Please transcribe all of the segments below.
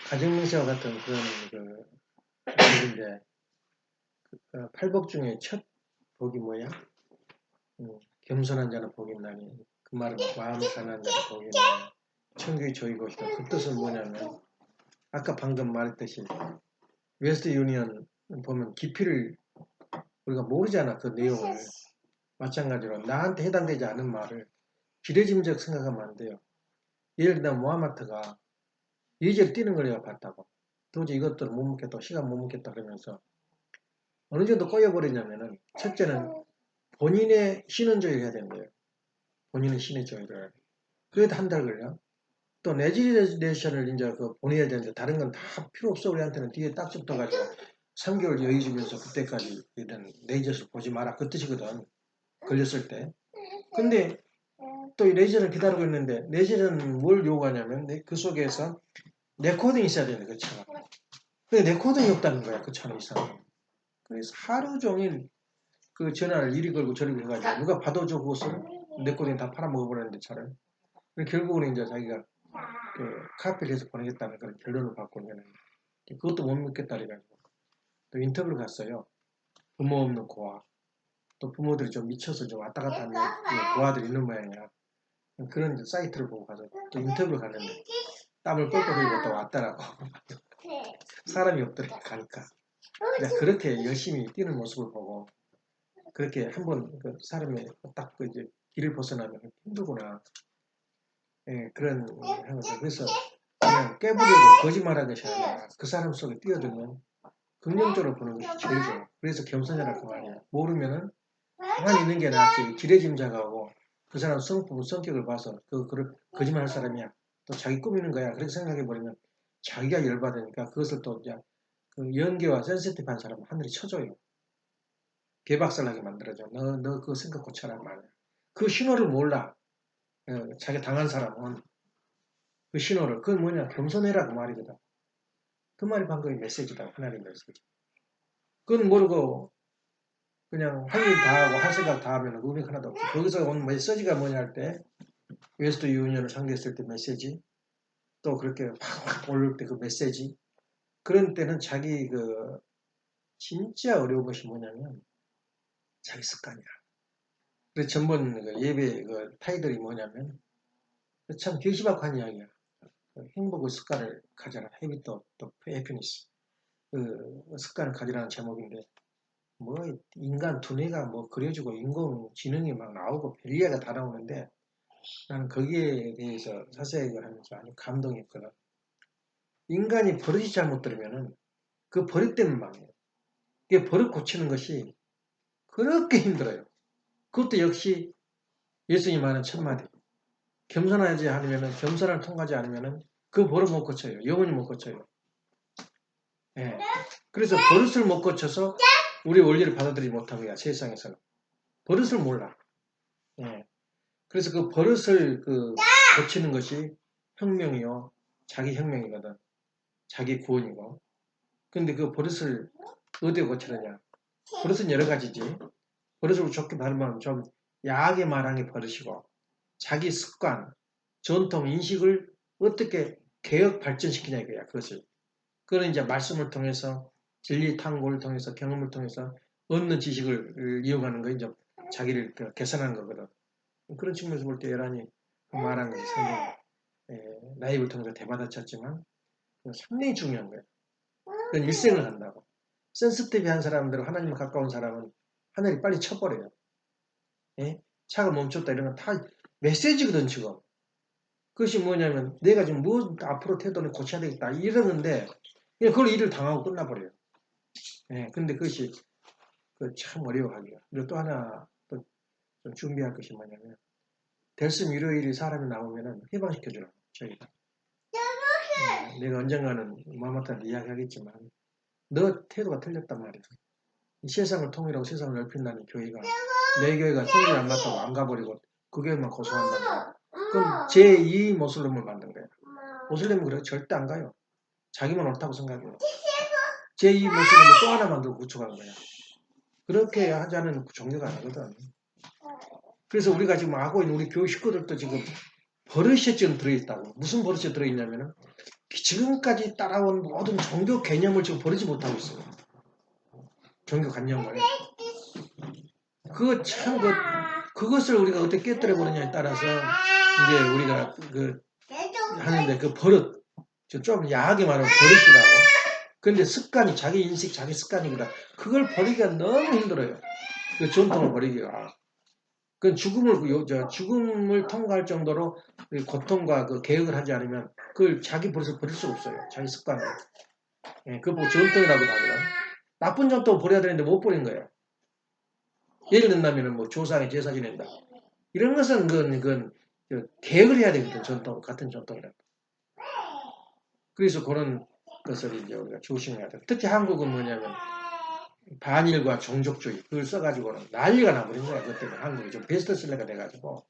가정명세와 같은 그런 복인데 팔복 중에 첫 복이 뭐야? 겸손한 자는 복이 있나니 그 말은 마음이 가난한 자는 복이 있나니 천국의 저희 것이다. 그 뜻은 뭐냐면 아까 방금 말했듯이 웨스트 유니언 보면 깊이를 우리가 모르잖아. 그 내용을. 마찬가지로 나한테 해당되지 않은 말을 기대짐작 생각하면 안 돼요. 예를 들면 모하마트가 예절 뛰는 걸 내가 봤다고. 도저히 이것들을 못 먹겠다. 시간 못 먹겠다 그러면서 어느 정도 꼬여버리냐면은 첫째는 본인의 신원 조회를 해야 되는 거예요. 본인의 신의 조회를. 그래도 한 달 걸려. 또 레지레이션을 이제 보내야 되는데 다른 건 다 필요 없어. 우리한테는 뒤에 딱 붙어가지고 3개월 여유 주면서 그때까지 이런 레이저를 보지 마라. 그 뜻이거든. 걸렸을 때. 근데 또 이 레이저를 기다리고 있는데 레이저는 뭘 요구하냐면 그 속에서 레코딩이 있어야 되는 그 차가. 근데 레코딩이 없다는 거야. 그 차는 이상. 그래서 하루 종일 그 전화를 이리 걸고 저리 해가지고 누가 받아줘 그것을 레코딩 다 팔아먹어버렸는데 차를. 결국은 이제 자기가 그 카피를 해서 보내겠다는 그런 결론을 받고 있는 그것도 못 믿겠다 그래가지고 또 인터뷰를 갔어요. 부모 없는 고아. 또 부모들이 좀 미쳐서 좀 왔다 갔다 하는 고아들이 있는 모양이야. 그런 사이트를 보고 가서 또 인터뷰를 갔는데 땀을 뻘뻘 흘리고 또 왔다라고. 사람이 없더래 가니까. 그렇게 열심히 뛰는 모습을 보고 그렇게 한번 그 사람이 딱 그 이제 길을 벗어나면 힘들구나. 예, 그런 하면서 그래서 그냥 깨부리고 거짓말하는 것이 아니라 그 사람 속에 뛰어들면 긍정적으로 보는 것이 제일 좋아. 그래서 겸손이라고 그 말이야. 모르면은 가만히 있는 게 낫지. 기레짐작하고 그 사람 성격을 봐서 그걸 거짓말할 사람이야. 또 자기 꾸미는 거야. 그렇게 생각해버리면 자기가 열받으니까 그것을 또 이제 그 연기와 센시티브한 사람은 하늘이 쳐줘요. 개박살나게 만들어줘. 너 그거 생각 고쳐라 말이야. 그 신호를 몰라. 자기 당한 사람은 그 신호를 그건 뭐냐 겸손해라 그 말이거든. 그 말이 방금 메시지다. 하나님 메시지. 그건 모르고 그냥 할 일 다 하고 할 생각 다 하면 의미 하나도 없어. 거기서 온 메시지가 뭐냐 할 때 웨스트 유니언을 상대했을 때 메시지 또 그렇게 확 올릴 때 그 메시지 그런 때는 자기 그 진짜 어려운 것이 뭐냐면 자기 습관이야. 그래서 전번 그 예배 그 타이틀이 뭐냐면 참 결시박한 이야기야. 행복의 습관을 가져라. Habit of happiness. 그 습관을 가지라는 제목인데 뭐 인간 두뇌가 뭐 그려지고 인공지능이 막 나오고 별이야가 다 나오는데 나는 거기에 대해서 자세하게 하면서 아주 감동했거든. 인간이 버릇이 잘못 들으면은 그 버릇 때문에 망해요. 그 버릇 고치는 것이 그렇게 힘들어요. 그것도 역시 예수님 하는 첫마디. 겸손하지 않으면은 겸손을 통하지 않으면은 그 버릇 못 고쳐요. 영원히 못 고쳐요. 예. 그래서 버릇을 못 고쳐서 우리 원리를 받아들이지 못한 거야. 세상에서는. 버릇을 몰라. 예. 그래서 그 버릇을 고치는 것이 혁명이요. 자기 혁명이거든. 자기 구원이고. 근데 그 버릇을 어디에 고치느냐. 버릇은 여러 가지지. 버릇을 좋게 말하면 좀 야하게 말하는 게 버릇이고 자기 습관, 전통, 인식을 어떻게 개혁 발전시키냐 이거야. 그것을. 그건 이제 말씀을 통해서 진리 탐구를 통해서 경험을 통해서 얻는 지식을 이용하는 거 이제 자기를 개선하는 거거든. 그런 측면에서 볼 때 여란이 말한 것이 상당히 라이브를 통해서 대받아쳤지만 상당히 중요한 거예요. 그건 일생을 한다고. 센스티브한 사람들, 하나님 가까운 사람은 하늘이 빨리 쳐버려요. 예? 차가 멈췄다 이런 건 다 메시지거든 지금. 그것이 뭐냐면 내가 지금 뭐 앞으로 태도를 고쳐야 되겠다 이러는데 그냥 그걸 일을 당하고 끝나버려요. 예, 근데 그것이 참 어려워하기가. 그리고 또 하나 또 좀 준비할 것이 뭐냐면 델스 일요일이 사람이 나오면은 해방시켜주라 저희가. 내가 언젠가는 마마타한테 이야기하겠지만 너 태도가 틀렸단 말이야. 이 세상을 통일하고 세상을 넓힌다는 교회가 내 교회가 성질이 안 맞다고 안 가버리고 그 교회만 고소한다는 거야. 그럼 제2 모슬렘을 만든 거야. 모슬렘은 그래 절대 안 가요. 자기만 옳다고 생각해요. 제2 모슬렘을 또 하나 만들고 구축한 거야. 그렇게 하자는 종교가 아니거든. 그래서 우리가 지금 하고 있는 우리 교회 식구들도 지금 버릇이 좀 들어있다고. 무슨 버릇이 들어있냐면은 지금까지 따라온 모든 종교 개념을 지금 버리지 못하고 있어요. 종교 관념을. 그것을 우리가 어떻게 깨뜨려 버리냐에 따라서 이제 우리가 하는데 그 버릇, 좀 야하게 말하면 버릇이라고. 근데 습관이 자기 인식, 자기 습관이거든. 그걸 버리기가 너무 힘들어요. 그 전통을 버리기가. 그 죽음을 통과할 정도로 그 고통과 그 개혁을 하지 않으면 그걸 자기 버릇을 버릴 수가 없어요. 자기 습관을. 예, 그거 보고 전통이라고 하거든. 나쁜 전통 버려야 되는데 못 버린 거예요. 예를 든다면 뭐 조상의 제사 지낸다. 이런 것은 그건 개혁을 해야 되거든. 전통, 같은 전통이라. 그래서 그런 것을 이제 우리가 조심해야 돼. 특히 한국은 뭐냐면 반일과 종족주의 그걸 써가지고는 난리가 나버린 거야. 그것 때문에 한국이 좀 베스트셀러가 돼가지고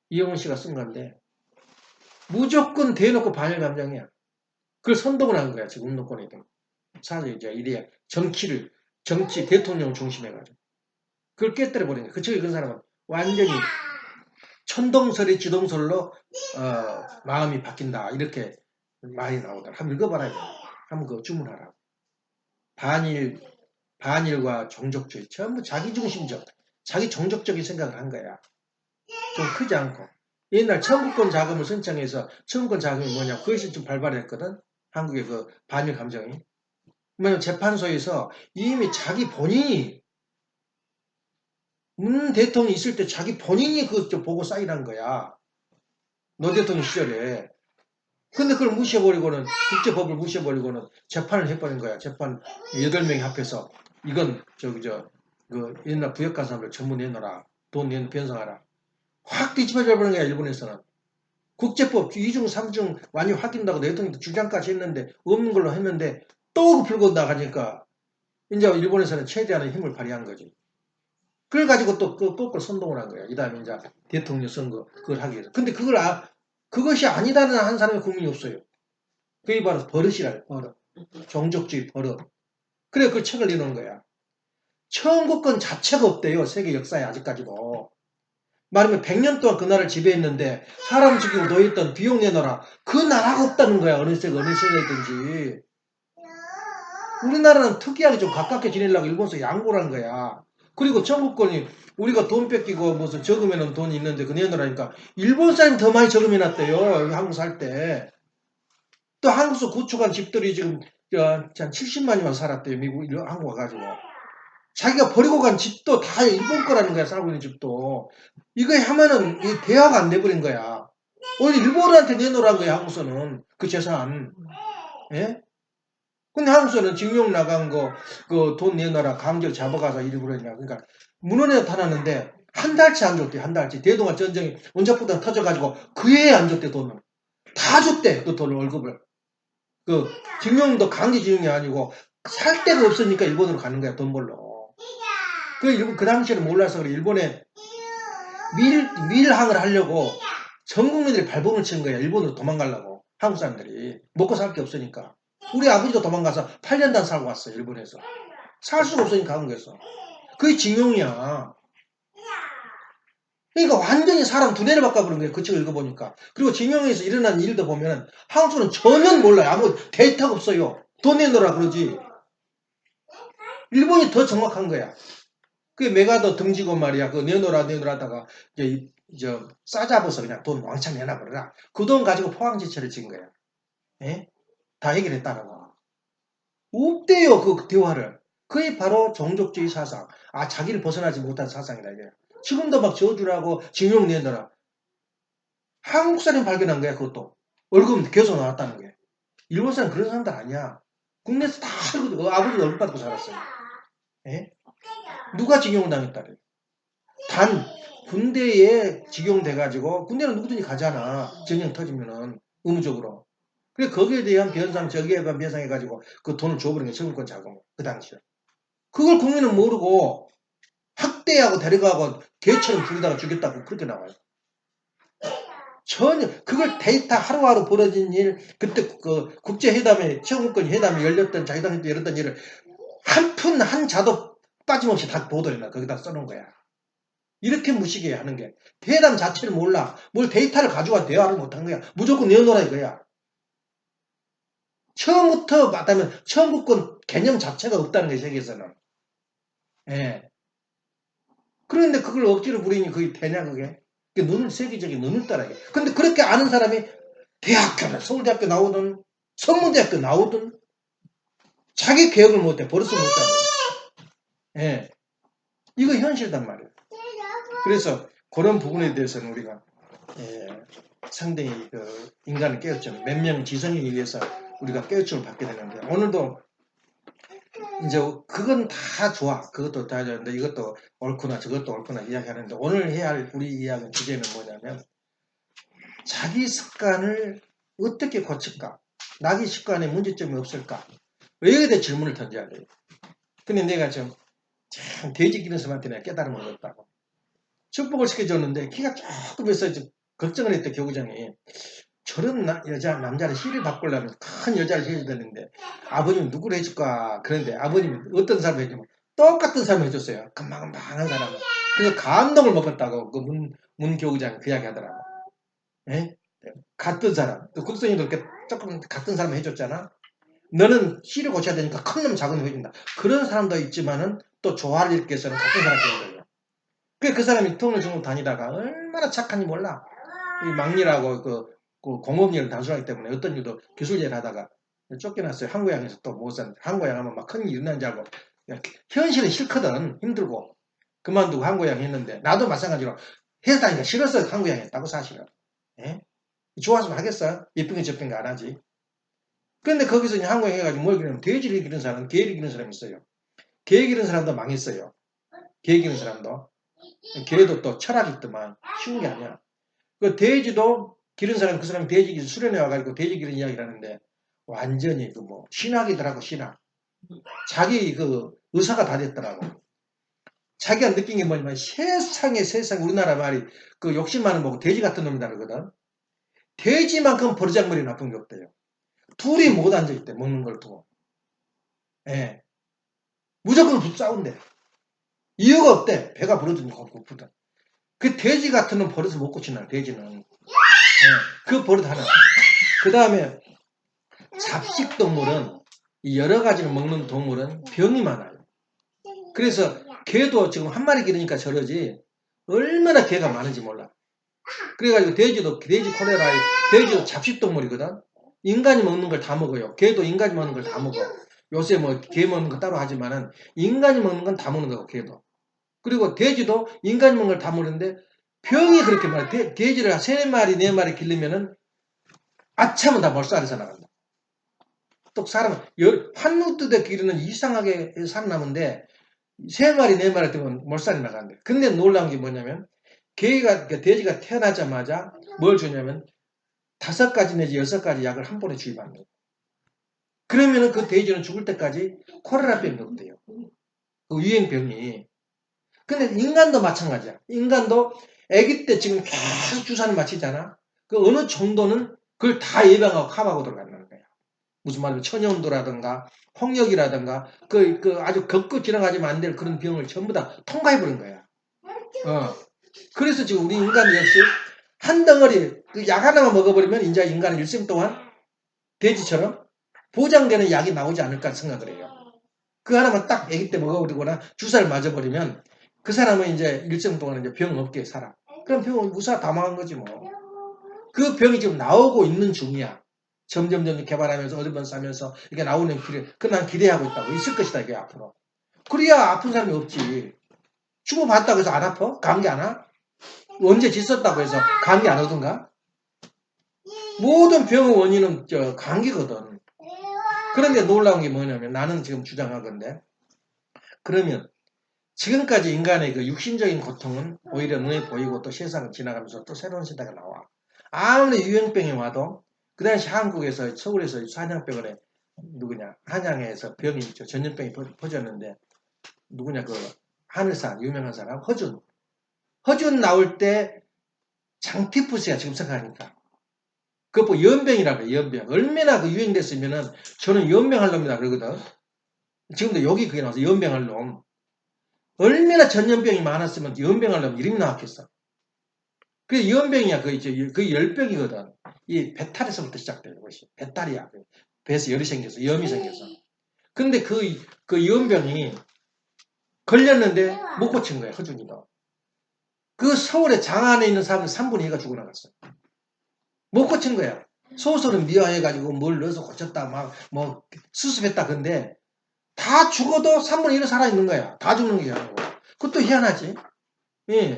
이영훈 씨가 쓴 건데 무조건 대놓고 반일 감정이야. 그걸 선동을 한 거야. 지금 운동권이 든. 사실 이제 이래야 정치 대통령을 중심해가지고 그걸 깨뜨려 버린 거야. 그쪽에 그런 사람은 완전히 천동설이 지동설로 마음이 바뀐다. 이렇게 말이 나오더라. 한번 읽어봐라. 한번 그거 주문하라. 반일과 종족주의. 전부 자기중심적, 자기 종족적인 생각을 한 거야. 좀 크지 않고. 옛날 청구권 자금을 신청해서 청구권 자금이 뭐냐. 그것이 좀 발발했거든. 한국의 그 반일 감정이. 뭐냐면 재판소에서 이미 자기 본인이 문 대통령이 있을 때 자기 본인이 그거 좀 보고 사인한 거야. 노 대통령 시절에. 근데 그걸 무시해버리고는 국제법을 무시해버리고는 재판을 해버린 거야. 재판 8명이 합해서 이건 그 옛날 부역한 사람들 전부 내놔라. 돈 변상하라. 확 뒤집어져 버린 거야. 일본에서는. 국제법 2중 3중 완전히 확인다고 대통령도 주장까지 했는데 없는 걸로 했는데 또 풀고 나가니까 이제 일본에서는 최대한의 힘을 발휘한 거지. 그걸 가지고 또 거꾸로 선동을 한 거야. 이 다음에 이제 대통령 선거 그걸 하기 위해서. 근데 그것이 아니다는 한 사람의 국민이 없어요. 그게 바로 버릇이라, 버릇. 종족주의 버릇. 그래, 그 책을 내놓은 거야. 청구권 자체가 없대요. 세계 역사에 아직까지도. 말하면 100년 동안 그 나라를 지배했는데 사람 죽이고 노예했던 비용 내놔라. 그 나라가 없다는 거야. 어느 세대든지. 우리나라는 특이하게 좀 가깝게 지내려고 일본에서 양보를 한 거야. 그리고 청구권이 우리가 돈 뺏기고 무슨 적으면 돈이 있는데 그 내놓으라니까 일본 사람이 더 많이 적금 해놨대요. 여기 한국 살 때. 또 한국에서 구축한 집들이 지금 한 70만이만 살았대요. 한국 와가지고. 자기가 버리고 간 집도 다 일본 거라는 거야. 살고 있는 집도. 이거 하면은 대화가 안 돼버린 거야. 오히려 일본한테 내놓으라는 거야. 한국에서는. 그 재산. 예? 근데 한국에서는 징용 나간 거, 그 돈 내놔라. 강제로 잡아가서 일부러 했냐. 그러니까 문헌에 나타났는데 한 달치 안 줬대. 한 달치. 대동아 전쟁이 원자폭탄 터져가지고 그 해에 안 줬대. 돈을. 다 줬대. 그 돈을 월급을. 그 징용도 강제징용이 아니고 살 데가 없으니까 일본으로 가는 거야. 돈 벌러. 그 당시에는 몰라서 그래. 일본에 밀항을 하려고 전 국민들이 발버둥을 친 거야. 일본으로 도망가려고. 한국 사람들이. 먹고 살 게 없으니까. 우리 아버지도 도망가서 8년간 살고 왔어요. 일본에서. 살 수가 없으니까 간 거였어. 그게 징용이야. 그러니까 완전히 사람 두뇌를 바꿔버린 거예요. 그 책을 읽어보니까. 그리고 징용에서 일어난 일도 보면 한국은 전혀 몰라요. 아무 데이터가 없어요. 돈 내놓으라 그러지. 일본이 더 정확한 거야. 그 메가더 등지고 말이야. 그 내놓으라 하다가 이제 싸잡아서 그냥 돈 왕창 내놔버려라. 그 돈 가지고 포항지체를 진 거야. 예? 다 해결했다라고. 없대요. 그 대화를. 그게 바로 종족주의 사상. 아, 자기를 벗어나지 못한 사상이다. 이게. 지금도 막 저주라고 징용 내놔라. 한국 사람이 발견한 거야. 그것도. 월급 계속 나왔다는 게. 일본 사람 그런 사람들 아니야. 국내에서 다 알고, 아버지가 월급 받고 살았어요. 예? 누가 징용을 당했다래. 단 군대에 직용돼가지고 군대는 누구든지 가잖아. 전쟁 터지면은 의무적으로. 그래 거기에 대한 변상 저기에 대한 변상해가지고 그 돈을 줘버린 게 청구권 자금 그 당시에. 그걸 국민은 모르고 학대하고 데려가고 개처럼 부리다가 죽였다고 그렇게 나와요. 전혀 그걸 데이터 하루하루 벌어진 일 그때 그 국제회담에 청구권 회담이 열렸던 자유당에도 열렸던 일을 한 푼 한 자도 빠짐없이 다 보도해놔. 거기다 써놓은 거야. 이렇게 무식해 하는 게 회담 자체를 몰라. 뭘 데이터를 가져와 대화를 못한 거야. 무조건 내놓으라 이거야. 처음부터 맞다면 천국권 개념 자체가 없다는 거예요, 세계에서는. 예. 그런데 그걸 억지로 부리니 그게 되냐, 그게? 눈을, 세계적인 눈을 따라야 돼. 근데 그렇게 아는 사람이 대학교나 서울대학교 나오든, 성문대학교 나오든, 자기 개혁을 못해. 버릇을 못하고. 예. 이거 현실이단 말이에요. 그래서 그런 부분에 대해서는 우리가, 예, 상당히 인간을 깨우쳐. 몇 명 지성에 의해서 우리가 깨우침을 받게 되는데, 오늘도 이제 그건 다 좋아. 그것도 다 좋은데 이것도 옳구나 저것도 옳구나 이야기하는데 오늘 해야 할 우리 이야기 주제는 뭐냐면 자기 습관을 어떻게 고칠까? 나기 습관에 문제점이 없을까? 여기에 대해 질문을 던져야 돼요. 근데 내가 좀 참 돼지 기는 사람한테 내가 깨달음을 얻었다고. 축복을 시켜줬는데 키가 조금 있어 걱정을 했대 교구장이. 저런 남자를 시를 바꾸려면 큰 여자를 해야 되는데 아버님은 누구를 해줄까? 그런데 아버님은 어떤 사람을 해주면 똑같은 사람을 해줬어요. 금방금방한 사람을. 그래서 감동을 먹었다고 그 문교구장이 그 이야기 하더라고. 예? 같은 사람. 또 국성이도 그렇게 조금 같은 사람을 해줬잖아. 너는 시를 고쳐야 되니까 큰 놈 작은 놈 해준다. 그런 사람도 있지만은 또 조화를 이렇게 해서는 같은 사람이 되는 거예요. 그 사람이 통을 중국 다니다가 얼마나 착한지 몰라. 이 막리라고 그 공업일을 단순하기 때문에 어떤 일도 기술 일을 하다가 쫓겨났어요. 한국양에서 또 못 산. 한국양 하면 막 큰 일 일어난 줄 알고. 현실은 싫거든. 힘들고. 그만두고 한국양 했는데 나도 마찬가지로 회사 다니니까 싫어서 한국양 했다고 사실은. 예? 좋아서 하겠어? 예쁜 게 저쁜 게 안 하지. 그런데 거기서 이제 한국양 해가지고 뭘 기르면 돼지를 기르는 사람, 개를 기르는 사람이 있어요. 개 기르는 사람도 망했어요. 개 기르는 사람도. 개도 또 철학이 있더만 쉬운 게 아니야. 그 돼지도 기른 사람 그 사람이 돼지 수련회 와가지고 돼지 기른 이야기를 하는데 완전히 그 뭐 신학이더라고 신학. 자기 그 의사가 다 됐더라고. 자기가 느낀 게 뭐냐면 세상에 우리나라 말이 그 욕심 많은 거고 돼지 같은 놈이다 그러거든. 돼지만큼 버르장머리 나쁜 게 없대요. 둘이 못 앉아있대 먹는 걸 두고. 예. 무조건 싸운대. 이유가 없대. 배가 부르든지 고프든. 그 돼지 같은 놈 버릇을 못 고치나 돼지는. 예. 그 버릇 하나. 그 다음에 잡식동물은 여러 가지를 먹는 동물은 병이 많아요. 그래서 개도 지금 한 마리 기르니까 저러지 얼마나 개가 많은지 몰라. 그래가지고 돼지도 돼지 콜레라에 돼지도 잡식동물이거든. 인간이 먹는 걸 다 먹어요. 개도 인간이 먹는 걸 다 먹어. 요새 뭐 개 먹는 거 따로 하지만은 인간이 먹는 건 다 먹는 거고 개도. 그리고 돼지도 인간이 먹는 걸 다 먹는데 병이 그렇게 많아. 돼지를 3마리 4마리 기르면은 아차면 다 멀싸리서 나간다. 또 사람은 한 뚜대 기르는 이상하게 살아남은데 3마리 4마리 되면 몰살이 나간대. 근데 놀라운 게 뭐냐면 돼지가 태어나자마자 뭘 주냐면 5가지 내지 6가지 약을 한 번에 주입합니다. 그러면은 그 돼지는 죽을 때까지 콜레라병이 없대요. 그 유행병이. 근데 인간도 마찬가지야. 인간도 아기 때 지금 계속 주사를 맞히잖아. 그 어느 정도는 그걸 다 예방하고 커버하고 들어간다는 거야. 무슨 말이면 천연두라든가 홍역이라든가 그 아주 겪고 지나가지면 안 될 그런 병을 전부 다 통과해버린 거야. 그래서 지금 우리 인간 역시 한 덩어리 그 약 하나만 먹어버리면 이제 인간은 일생 동안 돼지처럼 보장되는 약이 나오지 않을까 생각을 해요. 그 하나만 딱 아기 때 먹어버리거나 주사를 맞아버리면 그 사람은 이제 일생 동안 이제 병 없게 살아. 그럼 병은 무사 다 망한 거지 뭐. 그 병이 지금 나오고 있는 중이야. 점점 개발하면서 얻으면서 이게 나오는 길에 난 기대하고 있다고. 있을 것이다 이게 앞으로. 그래야 아픈 사람이 없지. 주고받았다고 해서 안 아파? 감기 안 와? 언제 짖었다고 해서 감기 안 오던가? 모든 병의 원인은 감기거든. 그런데 놀라운 게 뭐냐면 나는 지금 주장하건데 그러면 지금까지 인간의 그 육신적인 고통은 오히려 눈에 보이고 또 세상을 지나가면서 또 새로운 시대가 나와. 아무리 유행병이 와도 그 당시 한국에서 서울에서 한양병원에 누구냐 한양에서 병이 있죠. 전염병이 퍼졌는데 누구냐 그 하늘산 유명한 사람 허준 나올 때 장티푸스야 지금 생각하니까 그거 연병이라고 해요. 연병 얼마나 그 유행됐으면은 저는 연병할 놈이다 그러거든. 지금도 여기 그게 나와서 연병할 놈 얼마나 전염병이 많았으면 연병할 놈 이름이 나왔겠어. 그 연병이야 그 열병이거든. 이 배탈에서부터 시작되는 것이 배탈이야. 배에서 열이 생겨서, 염이 생겨서. 근데 그 염병이 걸렸는데 못 고친 거야, 허준이가. 그 서울에 장안에 있는 사람은 3분의 2가 죽어나갔어. 못 고친 거야. 소설은 미화해가지고 뭘 넣어서 고쳤다, 뭐, 수습했다, 근데 다 죽어도 3분의 1은 살아있는 거야. 다 죽는 게 아니고. 그것도 희한하지. 예.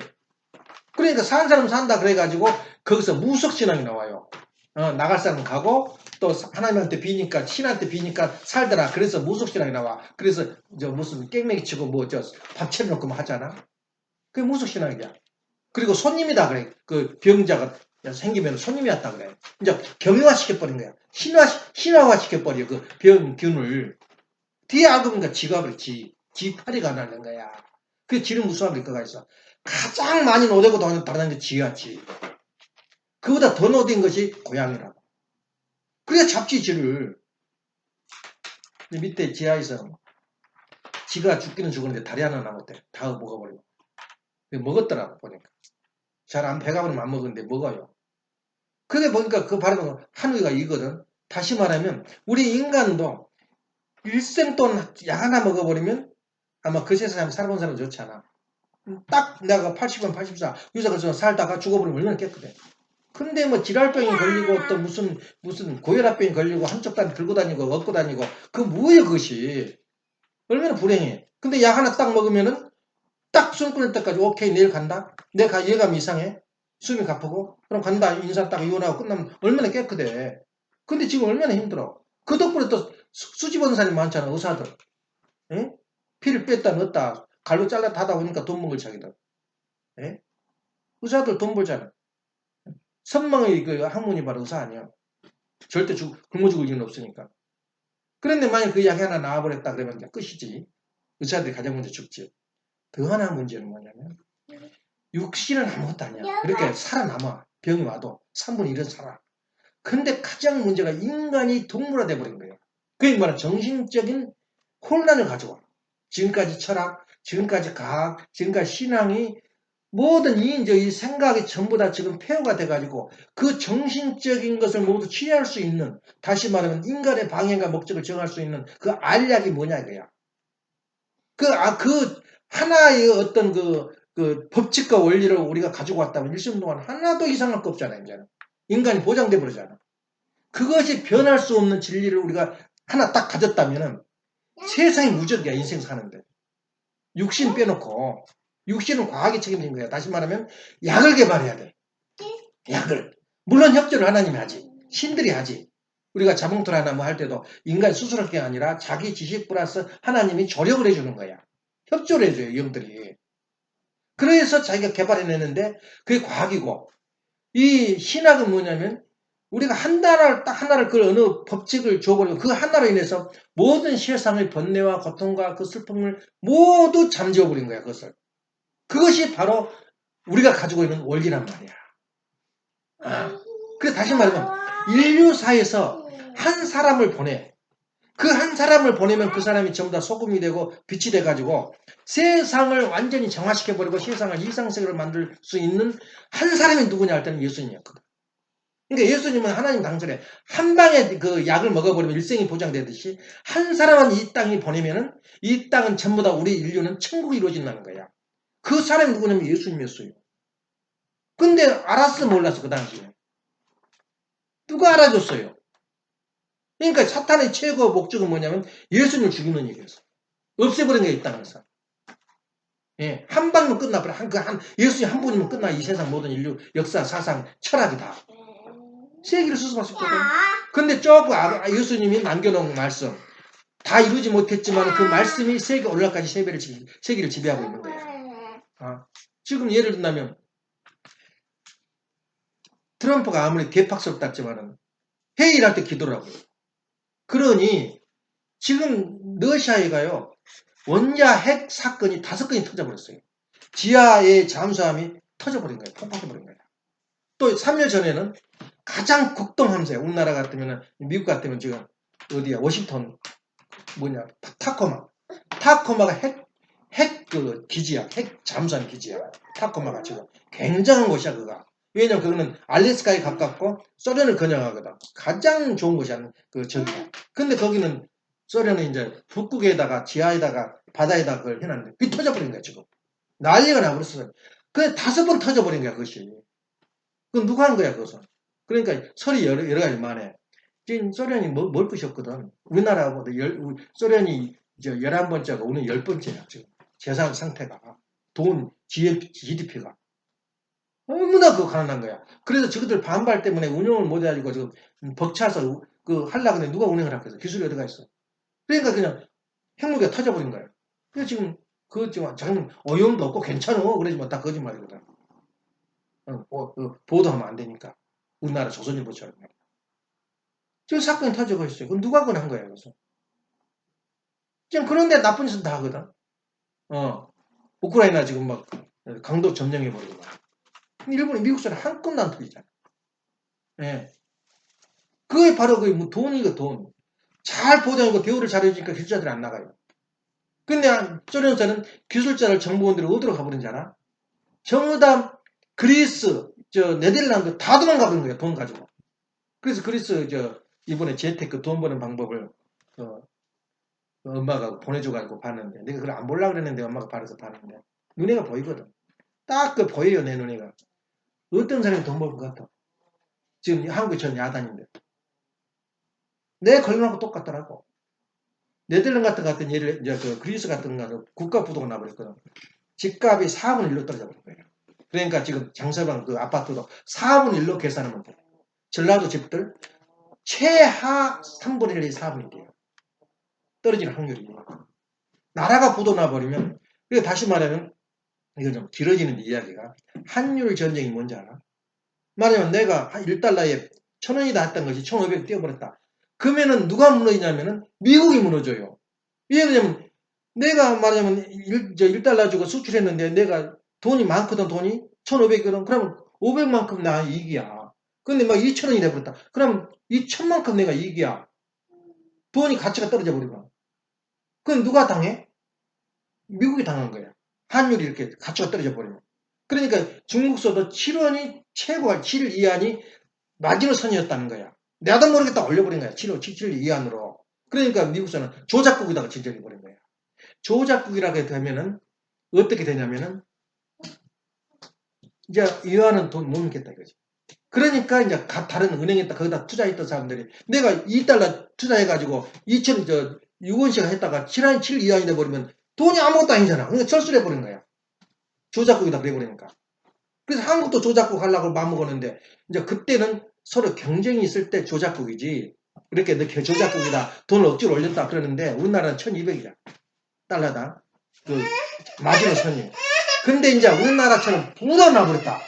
그러니까 사는 사람 산다 그래가지고 거기서 무속신앙이 나와요. 나갈 사람 가고 또 하나님한테 비니까 신한테 비니까 살더라. 그래서 무속신앙이 나와. 그래서 저 무슨 깽매기 치고 뭐 저 밥 차려놓고 뭐 하잖아. 그게 무속신앙이야. 그리고 손님이다 그래. 그 병자가 생기면 손님이 왔다 그래. 이제 경유화 시켜버린 거야. 신화화 시켜버려. 그 병균을. 뒤에 알고 보니까 지가 그렇지. 지 팔이가 나는 거야. 그 지는 무수한 게 그가 있어. 가장 많이 노대고 다니는 게 지였지. 그보다 더 노된 것이 고양이라고. 그래 잡지 지를. 밑에 지하에서 지가 죽기는 죽었는데 다리 하나 남았대. 다 먹어버리고. 먹었더라고 보니까. 잘 안 배가 부르면 안 먹었는데 먹어요. 그게 보니까 그 바로 한우이가 이거든. 다시 말하면 우리 인간도 일생 동안 약 하나 먹어버리면 아마 그 세상에 살아본 사람 좋지 않아. 딱 내가 80원, 84 여기서 그래서 살다가 죽어버리면 얼마나 깨끗해. 근데 뭐 지랄병이 걸리고 또 무슨 고혈압병이 걸리고 한쪽 다리 들고 다니고 얻고 다니고 그 뭐예요 그것이. 얼마나 불행해. 근데 약 하나 딱 먹으면은 딱 숨 끊을 때까지 오케이 내일 간다. 내가 예감이 이상해. 숨이 가쁘고 그럼 간다. 인사 딱 이혼하고 끝나면 얼마나 깨끗해. 근데 지금 얼마나 힘들어. 그 덕분에 또 수집 얻는 사람이 많잖아. 의사들. 에? 피를 뺐다 넣었다. 갈로 잘라 하다 보니까 돈 먹을 자기들. 에? 의사들 돈 벌잖아. 선망의 그 학문이 바로 의사 아니야. 절대 굶어 죽을 일은 없으니까. 그런데 만약 그 약이 하나 나와버렸다 그러면 그냥 끝이지. 의사들이 가장 먼저 죽지. 더 하나 문제는 뭐냐면 육신은 아무것도 아니야. 그렇게 살아남아. 병이 와도 3분의 1은 살아. 근데 가장 문제가 인간이 동물화돼 버린 거예요. 그게 말은 정신적인 혼란을 가져와. 지금까지 철학, 지금까지 과학, 지금까지 신앙이 모든 이 생각이 전부 다 지금 폐허가 돼가지고 그 정신적인 것을 모두 취할 수 있는, 다시 말하면 인간의 방향과 목적을 정할 수 있는 그 알약이 뭐냐 이거야. 그 하나의 어떤 그 법칙과 원리를 우리가 가지고 왔다면 일생 동안 하나도 이상할 거 없잖아, 이제는. 인간이 보장돼 버리잖아. 그것이 변할 수 없는 진리를 우리가 하나 딱 가졌다면은 세상이 무적이야, 인생 사는데. 육신 빼놓고. 육신은 과학이 책임진 거야. 다시 말하면 약을 개발해야 돼. 약을. 물론 협조를 하나님이 하지. 신들이 하지. 우리가 자몽틀 하나 뭐 할 때도 인간 수술할 게 아니라 자기 지식 플러스 하나님이 조력을 해주는 거야. 협조를 해줘요, 영들이. 그래서 자기가 개발해내는데 그게 과학이고, 이 신학은 뭐냐면 우리가 딱 하나를 그 어느 법칙을 줘버리고 그 하나로 인해서 모든 세상의 번뇌와 고통과 그 슬픔을 모두 잠재워버린 거야, 그것을. 그것이 바로 우리가 가지고 있는 원리란 말이야. 그래서 다시 말하면 인류사에서 한 사람을 보내. 그 한 사람을 보내면 그 사람이 전부 다 소금이 되고 빛이 돼가지고 세상을 완전히 정화시켜버리고 세상을 이상세계로 만들 수 있는 한 사람이 누구냐 할 때는 예수님이었거든. 그러니까 예수님은 하나님 당선에 한 방에 그 약을 먹어버리면 일생이 보장되듯이 한 사람은 이 땅에 보내면은 이 땅은 전부 다 우리 인류는 천국이 이루어진다는 거야. 그 사람이 누구냐면 예수님이었어요. 근데 알았어 몰랐어 그 당시에. 누가 알아줬어요? 그러니까 사탄의 최고 목적은 뭐냐면 예수님을 죽이는 얘기였어. 없애버린 게 있다면서. 예, 한 방이면 끝나버려. 예수님 한 분이면 끝나. 이 세상 모든 인류 역사, 사상, 철학이 다. 세계를 수습할 수 있거든. 근데 조금 예수님이 남겨놓은 말씀 다 이루지 못했지만 그 말씀이 세계 오늘날까지 세계를 지배하고 있는 거야. 지금 예를 든다면 트럼프가 아무리 개팍스럽다 했지만은 회의를 할 때 기도를 하고요. 그러니 지금 러시아에가요 원자 핵 사건이 5건이 터져버렸어요. 지하의 잠수함이 터져버린 거예요. 폭파해버린 거예요. 또 3년 전에는 가장 국동 함대, 우리나라 같으면 미국 같으면 지금 어디야 워싱턴 뭐냐 타코마가 핵 그 기지야. 핵 잠수함 기지야. 타코마가 지금 굉장한 곳이야 그가. 왜냐면 그거는 알래스카에 가깝고 소련을 겨냥하거든. 가장 좋은 곳이 저기야. 근데 거기는 소련은 이제 북극에다가 지하에다가 바다에다가 그걸 해놨는데 그게 터져버린 거야 지금. 난리가 나버렸어. 그 5번 터져버린 거야 그것이. 그건 누가 한 거야 그것은. 그러니까 설이 여러 가지 만해. 지금 소련이 뭘 부셨거든. 우리나라보다 소련이 11번째가 오늘 10번째야 지금. 재산 상태가. 돈, GDP가. 너무나 그 가난한 거야. 그래서 저것들 반발 때문에 운영을 못 해가지고 지금 벅차서 하려고 했는데 누가 운영을 하겠어. 기술이 어디가 있어. 그러니까 그냥 핵무기가 터져버린 거야. 그래서 지금 지금 자기는 어이없도 없고 괜찮어. 그러지만 다 거짓말이거든. 보도하면 안 되니까. 우리나라 조선일보처럼. 지금 사건이 터지고 있어요. 그럼 누가 그건 한 거예요. 그래서. 지금 그런데 나쁜 짓은 다 하거든. 우크라이나 지금 막 강도 점령해버리고. 일본이 미국 사람 한 건도 안 틀리잖아. 예. 그게 바로 뭐 돈이고 돈. 잘 보장하고 대우를 잘해주니까 기술자들이 안 나가요. 근데 소련에서는 기술자를 정보원들이 어디로 가버린지 알아? 전부 다 그리스, 네덜란드 다 도망가 버린 거예요. 돈 가지고. 그래서 그리스 이번에 재테크 돈 버는 방법을 엄마가 보내줘가지고 봤는데 내가 그걸 안 보려고 그랬는데 엄마가 바래서 봤는데 눈에가 보이거든. 딱 보여요 내 눈에가. 어떤 사람이 돈 벌 것 같아. 지금 한국이 전 야단인데. 내 걸려놓고 똑같더라고. 네덜란드 같은 예를 이제 그리스 같은 거는 국가 부도가 나버렸거든. 집값이 4분의 1로 떨어져 버린 거예요. 그러니까 지금 장서방 그 아파트도 4분의 1로 계산하면 돼. 전라도 집들 최하 3분의 1이 4분의 1이에요. 떨어지는 확률이. 나라가 부도 나버리면 다시 말하면 이거 좀 길어지는 이야기가 환율 전쟁이 뭔지 알아? 말하면 내가 1달러에 1,000원이다 했던 것이 1,500 뛰어버렸다. 그러면은 누가 무너지냐면은 미국이 무너져요. 왜냐면 내가 말하자면 1달러 주고 수출했는데 내가 돈이 많거든 돈이 1,500이거든. 그러면 500만큼 나 이익이야. 근데 막 2,000원이 돼버렸다. 그럼 2,000만큼 내가 이익이야. 돈이 가치가 떨어져 버리고. 그럼 누가 당해? 미국이 당한 거야. 환율이 이렇게 가치가 떨어져 버리면. 그러니까 중국서도 7원이 최고가 7 이하니 마지노선이었다는 거야. 나도 모르겠다 올려버린 거야. 7 이하으로. 그러니까 미국서는 조작국에다가 진정해버린 거야. 조작국이라게 되면은 어떻게 되냐면은 이제 이하는 돈 못 믿겠다 이거지. 그러니까 이제 다른 은행에다 거기다 투자했던 사람들이 내가 2달러 투자해가지고 2천 6원씩 했다가 7 이하이 돼버리면 돈이 아무것도 아니잖아. 그러니까 철수해버린 거야. 조작국이다 그래버리니까. 그래서 한국도 조작국 하려고 마음먹었는데 이제 그때는 서로 경쟁이 있을 때 조작국이지. 이렇게 너 조작국이다. 돈을 억지로 올렸다 그러는데 우리나라는 1200이야. 달러당. 그 마지노선이. 근데 이제 우리나라처럼 부담 나버렸다.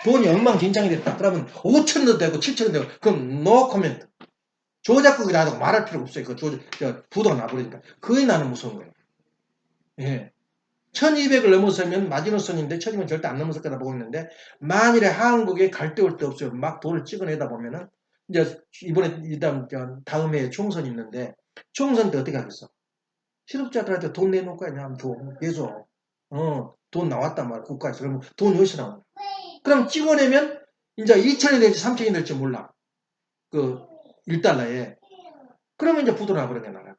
돈이 엉망진창이 됐다. 그러면 5천도 되고 7천도 되고 그럼 노 코멘트. 조작국이라고 말할 필요가 없어요. 부도가 나버리니까. 그게 나는 무서운 거예요. 예. 1200을 넘어서면 마지노선인데 1200은 절대 안 넘어설 거다 보고 있는데 만일에 한국에 갈 데 올 데 없어요. 막 돈을 찍어내다 보면은 이제 이번에 다음 해에 총선이 있는데 총선 때 어떻게 하겠어? 실업자들한테 돈 내놓을 거야. 그냥 돈 계속. 돈 나왔단 말이야. 국가에서. 그러면 돈이 어디서 나오냐. 그럼 찍어내면 이제 2천이 될지 3천이 될지 몰라. 그 1달러에. 그러면 이제 부도 나버리네 나라가.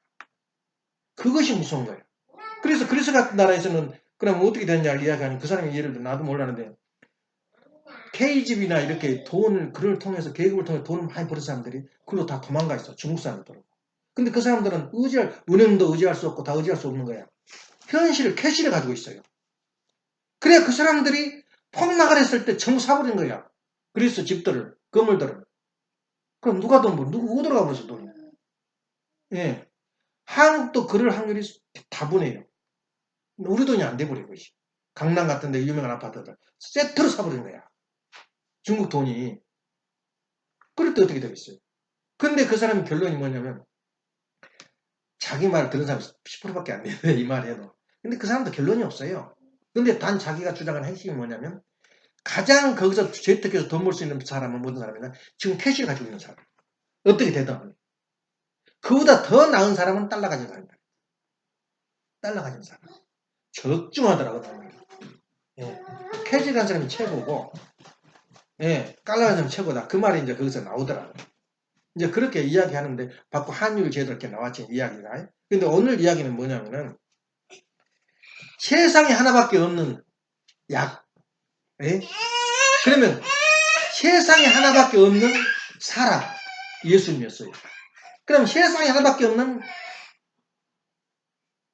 그것이 무서운 거예요. 그래서 그리스 같은 나라에서는 그럼 어떻게 됐냐 이야기하는 그 사람이 예를 들어 나도 몰랐는데 K집이나 이렇게 그걸 통해서 계급을 통해 돈을 많이 버는 사람들이 그걸로 다 도망가 있어. 중국 사람들. 근데 그 사람들은 은행도 의지할 수 없고 다 의지할 수 없는 거야. 캐시를 가지고 있어요. 그래야 그 사람들이 폭락을 했을 때 전부 사버린 거야. 그리스 집들을, 건물들을. 그럼 누가 돈 벌어? 누구 어디로 가버렸어, 돈이? 예. 한국도 그럴 확률이 다분해요. 우리 돈이 안 돼버리고, 강남 같은 데 유명한 아파트들. 세트로 사버린 거야. 중국 돈이. 그럴 때 어떻게 되겠어요? 근데 그 사람의 결론이 뭐냐면, 자기 말 들은 사람 10%밖에 안 되는데, 이 말 해도. 근데 그 사람도 결론이 없어요. 근데 단 자기가 주장하는 핵심이 뭐냐면, 가장 거기서 재테크에서 돈 벌 수 있는 사람은 모든 사람이냐? 지금 캐시를 가지고 있는 사람. 어떻게 되든. 그보다 더 나은 사람은 달러 가진 사람이다. 달러 가진 사람. 적중하더라고. 예. 캐시 간 사람이 최고고, 예, 깔라가면 최고다. 그 말이 이제 거기서 나오더라고요. 이제 그렇게 이야기하는데, 받고 한율 제도 이렇게 나왔지, 이야기가. 근데 오늘 이야기는 뭐냐면은, 세상에 하나밖에 없는 약. 예? 그러면 세상에 하나밖에 없는 사람, 예수님이었어요. 그럼 세상에 하나밖에 없는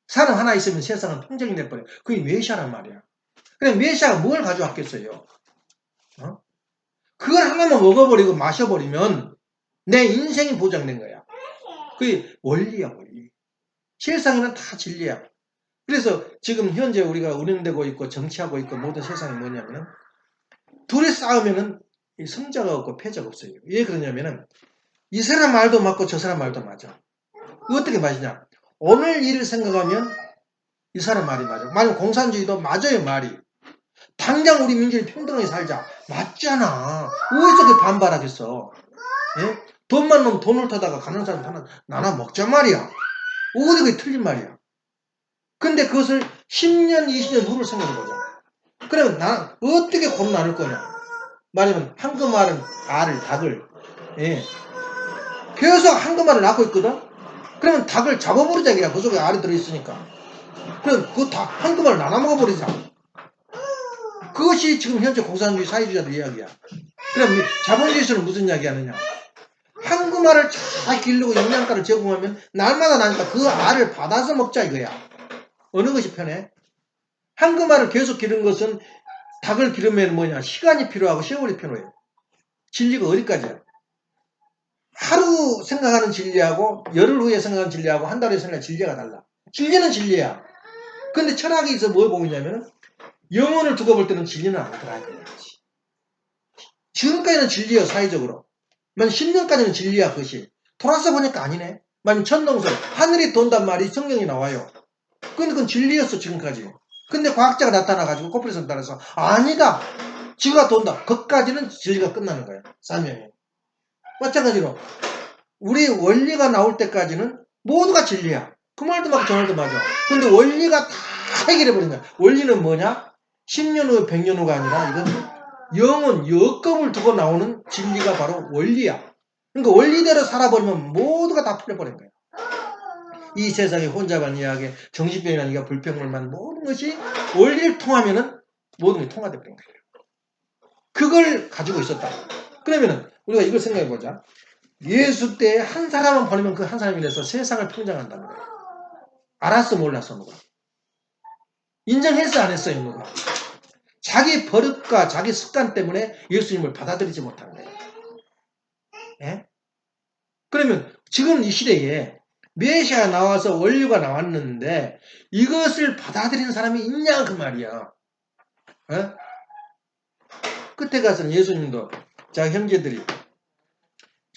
사람 하나 있으면 세상은 평정이 돼버려요. 그게 메시아란 말이야. 그럼 메시아가 뭘 가져왔겠어요? 어? 그걸 하나만 먹어버리고 마셔버리면 내 인생이 보장된 거야. 그게 원리야, 원리. 세상에는 다 진리야. 그래서 지금 현재 우리가 운영되고 있고 정치하고 있고 모든 세상이 뭐냐면은 둘이 싸우면은 성자가 없고 패자가 없어요. 왜 그러냐면은 이 사람 말도 맞고 저 사람 말도 맞아. 어떻게 맞으냐? 오늘 일을 생각하면 이 사람 말이 맞아. 만약 공산주의도 맞아요, 말이. 당장 우리 민족이 평등하게 살자. 맞잖아. 왜 저렇게 반발하겠어? 예? 돈만 넣으면 돈을 타다가 가는 사람 하나 나눠 먹자 말이야. 어디 그게 틀린 말이야. 근데 그것을 10년, 20년 후를 생각해보자. 그러면 나는 어떻게 고로 나눌 거냐? 말하면 황금알은 알을, 닭을. 예. 계속 황금알을 낳고 있거든? 그러면 닭을 잡아버리자, 그냥. 그 속에 알이 들어있으니까. 그럼 그 닭, 황금알을 나눠 먹어버리자. 그것이 지금 현재 공산주의 사회주의자들 이야기야. 그럼 자본주의에서는 무슨 이야기 하느냐? 황금알을 잘 기르고 영양가를 제공하면 날마다 나니까 그 알을 받아서 먹자 이거야. 어느 것이 편해? 황금알을 계속 기르는 것은 닭을 기르면 뭐냐? 시간이 필요하고 세월이 필요해. 진리가 어디까지야? 하루 생각하는 진리하고 열흘 후에 생각하는 진리하고 한 달 후에 생각하는 진리가 달라. 진리는 진리야. 근데 철학이 있어 뭘 보고 있냐면 영혼을 두고 볼 때는 진리는 아니더라. 지금까지는 진리야 사회적으로. 만 10년까지는 진리야 그것이. 돌아서 보니까 아니네. 만약 천동설 하늘이 돈단 말이 성경에 나와요. 근데 그건 진리였어 지금까지. 근데 과학자가 나타나가지고 코프리선 따라서 아니다. 지구가 돈다. 거기까지는 진리가 끝나는 거야. 사명이. 마찬가지로 우리 원리가 나올 때까지는 모두가 진리야. 그 말도 맞고 저 말도 맞아. 근데 원리가 다 해결해버린 거야. 원리는 뭐냐? 10년 후, 100년 후가 아니라 이건 영은 여겁을 두고 나오는 진리가 바로 원리야. 그러니까 원리대로 살아버리면 모두가 다 풀려버린 거야. 이 세상에 혼자만 이야기해 정신병이라는 불평물만 모든 것이 원리를 통하면은 모든 게 통화돼버린 거예요. 그걸 가지고 있었다. 그러면은 우리가 이걸 생각해보자. 예수 때 한 사람만 보내면 그 한 사람이 돼서 세상을 평정한다는 거예요. 알았어 몰랐어 누가. 인정했어 안 했어요 누가. 자기 버릇과 자기 습관 때문에 예수님을 받아들이지 못하는 거예요. 예? 그러면 지금 이 시대에 메시아가 나와서 원류가 나왔는데 이것을 받아들이는 사람이 있냐 그 말이야. 예? 끝에 가서는 예수님도 자기 형제들이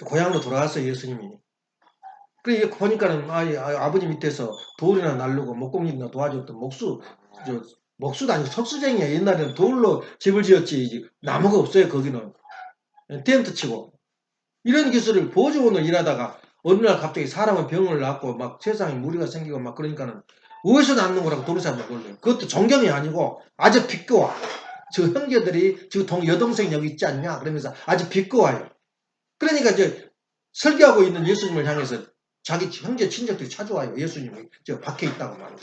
고향으로 돌아왔어요 예수님이. 그래 보니까는 아버지 밑에서 돌이나 날르고 목공일이나 도와줬던 목수도 아니고 석수쟁이야. 옛날에는 돌로 집을 지었지 나무가 없어요 거기는. 텐트 치고 이런 기술을 보조원으로 일하다가 어느 날 갑자기 사람은 병을 낳고 막 세상에 무리가 생기고 막 그러니까는 어디서 낳는 거라고 도르사람들 놀래요. 그것도 존경이 아니고 아주 비꼬아. 저 형제들이 저 여동생이 여기 있지 않냐 그러면서 아주 비꼬아요. 그러니까 이제 설교하고 있는 예수님을 향해서 자기 형제 친척들이 찾아와요. 예수님이 저 밖에 있다고 말이에요.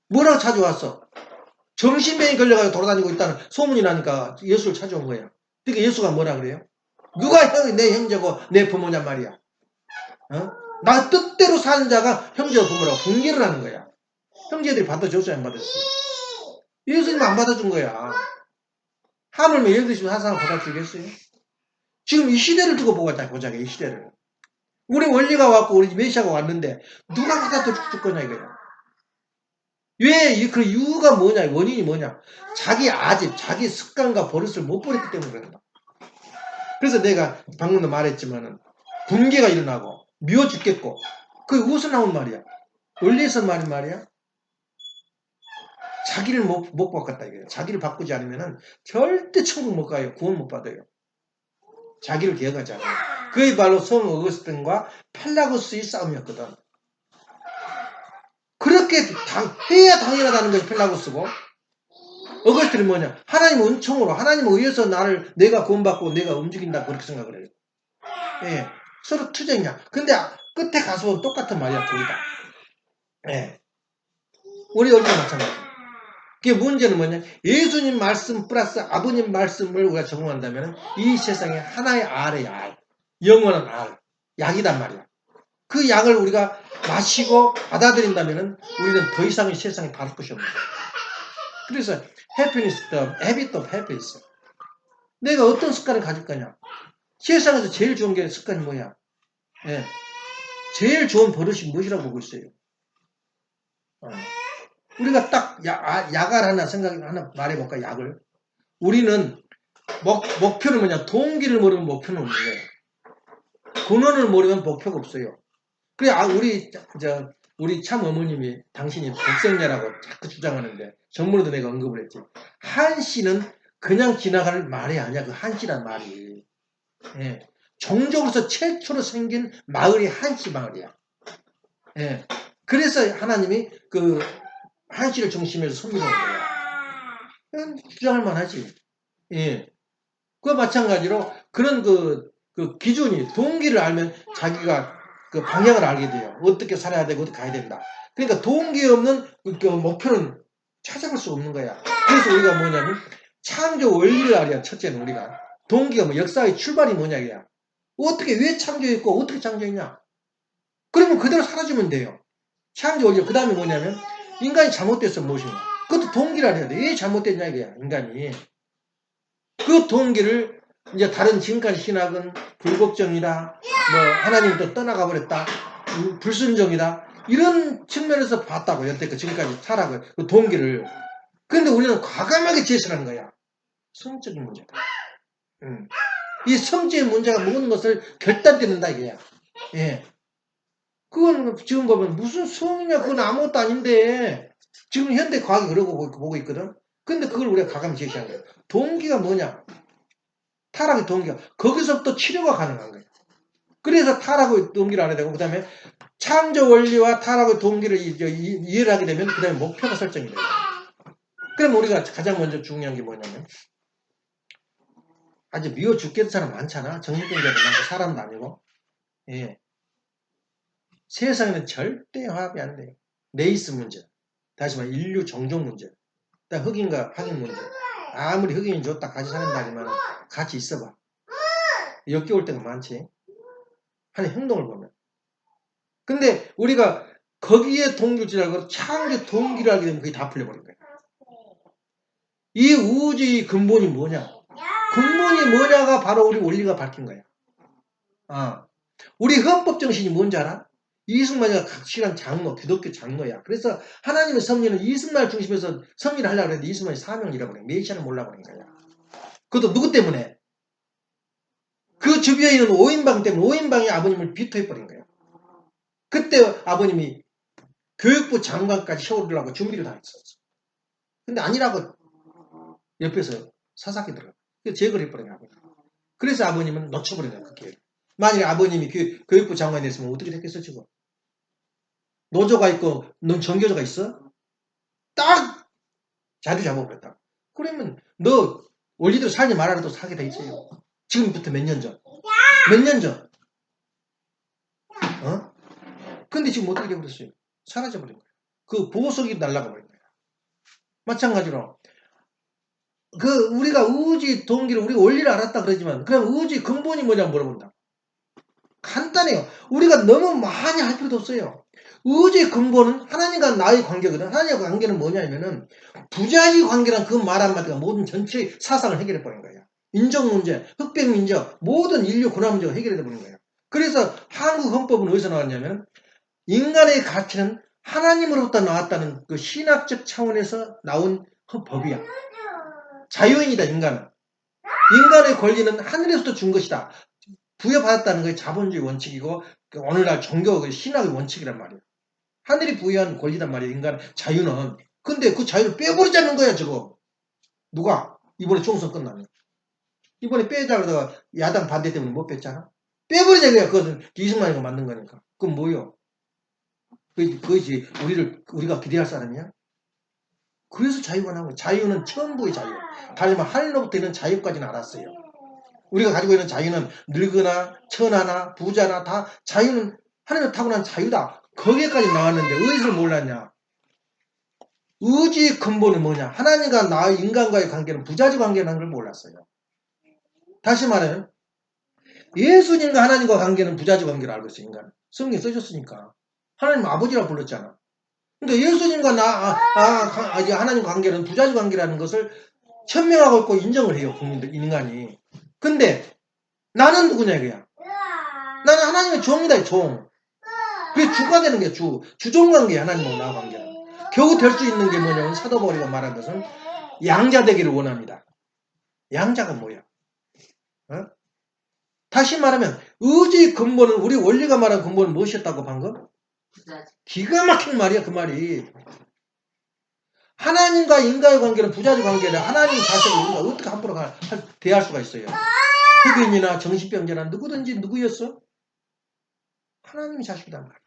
뭐라고 찾아왔어? 정신병이 걸려가지고 돌아다니고 있다는 소문이 나니까 예수를 찾아온 거예요. 그러니까 예수가 뭐라 그래요? 누가 내 형제고 내 부모냔 말이야. 어? 나 뜻대로 사는 자가 형제와 부모라고 분개를 하는 거야. 형제들이 받아줬어요 안 받았어요? 예수님 안 받아준 거야. 하물며 예를 들시면 한 사람 받아주겠어요? 지금 이 시대를 두고 보자 이 시대를. 우리 원리가 왔고 우리 메시아가 왔는데 누가 받아줄 거냐 이거야. 왜? 그 이유가 뭐냐 원인이 뭐냐. 자기 아집 자기 습관과 버릇을 못 버렸기 때문에 그런다. 그래서 내가 방금도 말했지만은 분개가 일어나고 미워 죽겠고 그게 어디서 나온 말이야? 원리에서 말인 말이야? 자기를 못 바꿨다 이거예요. 자기를 바꾸지 않으면은 절대 천국 못 가요. 구원 못 받아요. 자기를 기억하지 않아요. 그게 바로 성 어거스틴과 펠라고스의 싸움이었거든. 그렇게 해야 당연하다는 것이 펠라고스고 어거스틴은 뭐냐? 하나님의 은총으로, 하나님에 의해서 내가 구원받고 내가 움직인다. 그렇게 생각을 해요. 예. 서로 투쟁이야. 근데 끝에 가서 보면 똑같은 말이야, 둘 다. 예. 우리 얼굴도 마찬가지야. 그게 문제는 뭐냐? 예수님 말씀 플러스 아버님 말씀을 우리가 적용한다면 이 세상에 하나의 알이야, 알. 영원한 알. 약이단 말이야. 그 약을 우리가 마시고 받아들인다면 우리는 더 이상의 세상에 바랄 것이 없는 거야. 그래서 happiness, the habit of happiness. 내가 어떤 습관을 가질 거냐? 세상에서 제일 좋은 게 습관이 뭐야? 예. 제일 좋은 버릇이 무엇이라고 보고 있어요? 우리가 딱 약을 하나 말해볼까? 약을. 우리는 목표는 뭐냐? 동기를 모르면 목표는 없는 거예요. 근원을 모르면 목표가 없어요. 그래, 우리 참 어머님이 당신이 독생자라고 자꾸 주장하는데 전문에도 내가 언급을 했지. 한씨는 그냥 지나갈 말이 아니야. 그 한씨란 말이. 예. 종족으로서 최초로 생긴 마을이 한씨 마을이야. 예. 그래서 하나님이 그 한씨를 중심해서 섬기는 거야. 주장할 만하지. 예. 그와 마찬가지로 그런 그 기준이, 동기를 알면 자기가 그 방향을 알게 돼요. 어떻게 살아야 되고 어떻게 가야 된다. 그러니까 동기 없는 그 목표는 찾아갈 수 없는 거야. 그래서 우리가 뭐냐면 창조 원리를 알아야. 첫째는 우리가 동기가 뭐 역사의 출발이 뭐냐 이야. 어떻게 왜 창조했고 어떻게 창조했냐. 그러면 그대로 살아주면 돼요. 창조 원리. 그 다음에 뭐냐면 인간이 잘못됐어 무엇인가. 그것도 동기를 알아야 돼. 왜 잘못됐냐 이거야 인간이. 그 동기를 이제 다른 지금까지 신학은 불법정이다, 뭐 하나님 또 떠나가 버렸다, 불순종이다 이런 측면에서 봤다고 여태껏 지금까지 살아가 그 동기를. 그런데 우리는 과감하게 제시하는 거야. 성적인 문제다. 이 성적인 문제가 모든 것을 결단짓는다 이게야. 예. 그건 지금 보면 무슨 성이냐 그건 아무것도 아닌데 지금 현대 과학이 그러고 보고 있거든. 근데 그걸 우리가 과감히 제시하는 거야. 동기가 뭐냐? 타락의 동기가 거기서부터 치료가 가능한 거예요. 그래서 타락의 동기를 알아야 되고 그 다음에 창조 원리와 타락의 동기를 이해를 하게 되면 그 다음에 목표가 설정이 돼요. 그럼 우리가 가장 먼저 중요한 게 뭐냐면 아주 미워 죽겠는 사람 많잖아. 정신병자도 많고 사람도 아니고. 예. 세상에는 절대 화합이 안 돼요. 레이스 문제, 다시 말해 인류 종족 문제, 흑인과 확인 문제. 아무리 흑인이 좋다 같이 사는다지만 같이 있어봐. 역겨울 때가 많지. 하는 행동을 보면. 근데 우리가 거기에 동기를 줄 알고 창조 동기를 알게 되면 그게 다 풀려버린 거야. 이 우주의 근본이 뭐냐? 근본이 뭐냐가 바로 우리 원리가 밝힌 거야. 우리 헌법 정신이 뭔지 알아? 이승만이가 각실한 장로, 기독교 장로야. 그래서 하나님의 섭리는 이승만 중심에서 섭리를 하려고 했는데 이승만이 사명을 잃어버린 거야. 메시아를 몰라버린 거야. 그것도 누구 때문에? 그 주변에 있는 5인방 때문에 5인방이 아버님을 비토해버린 거야. 그때 아버님이 교육부 장관까지 세우려고 준비를 다 했었어. 근데 아니라고 옆에서 사사기 들어가. 그래서 제거를 해버린 거야. 그래서 아버님은 놓쳐버린 거야. 그 기회를. 만약에 아버님이 교육부 장관이 됐으면 어떻게 됐겠어 지금? 노조가 있고 넌 정교조가 있어? 딱 자리 잡아버렸다. 그러면 너 원리대로 살지 말아라도 살게 돼 있어요. 지금부터 몇 년 전. 몇 년 전. 근데 지금 어떻게 돼버렸어요? 사라져버린 거예요. 그 보석이 날아가 버린 거예요. 마찬가지로 우리가 의지 동기를 우리 원리를 알았다 그러지만 그럼 의지 근본이 뭐냐고 물어본다. 간단해요. 우리가 너무 많이 할 필요도 없어요. 의지의 근본은 하나님과 나의 관계거든. 하나님과 관계는 뭐냐면은 부자의 관계란 그 말 한마디가 모든 전체 사상을 해결해 버린 거예요. 인종 문제, 흑백 민족, 모든 인류 고난 문제가 해결해 버린 거예요. 그래서 한국 헌법은 어디서 나왔냐면 인간의 가치는 하나님으로부터 나왔다는 그 신학적 차원에서 나온 법이야. 자유인이다 인간은. 인간의 권리는 하늘에서부터 준 것이다. 부여받았다는 게 자본주의 원칙이고 오늘날 종교 신학의 원칙이란 말이에요. 하늘이 부여한 권리단 말이에요. 인간 자유는. 근데 그 자유를 빼버리자는 거야 지금. 누가? 이번에 총선 끝나면. 이번에 빼자 그러다가 야당 반대 때문에 못 뺐잖아. 빼버리자 그야. 그것은 이승만이가 만든 거니까. 그건 뭐요? 그것이 우리가 기대할 사람이야? 그래서 자유가 나온 거예요. 자유는 천부의 자유. 다시 말하면 하늘로부터 있는 자유까지는 알았어요. 우리가 가지고 있는 자유는 늙으나 천하나 부자나 다 자유는 하나님의 타고난 자유다. 거기까지 나왔는데 어디서 몰랐냐? 의지의 근본은 뭐냐? 하나님과 나 인간과의 관계는 부자지 관계라는 걸 몰랐어요. 다시 말하면 예수님과 하나님과 관계는 부자지 관계를 알고 있어요. 인간. 성경에 써줬으니까. 하나님 아버지라고 불렀잖아. 그러니까 예수님과 하나님 관계는 부자지 관계라는 것을 천명하고 있고 인정을 해요. 국민들, 인간이. 근데 나는 누구냐 이거야. 나는 하나님의 종이다. 종. 그게 주가 되는 게 주종 관계 하나님하고 나 관계는. 겨우 될 수 있는 게 뭐냐면 사도 바울이가 말한 것은 양자 되기를 원합니다. 양자가 뭐야? 어? 다시 말하면 의지의 근본은 우리 원리가 말한 근본은 무엇이었다고 방금? 기가 막힌 말이야 그 말이. 하나님과 인간의 관계는 부자지 관계는 하나님 자신을 우리가 어떻게 함부로 대할 수가 있어요. 흑인이나 정신병자나 누구든지 누구였어? 하나님의 자식이란 말이야.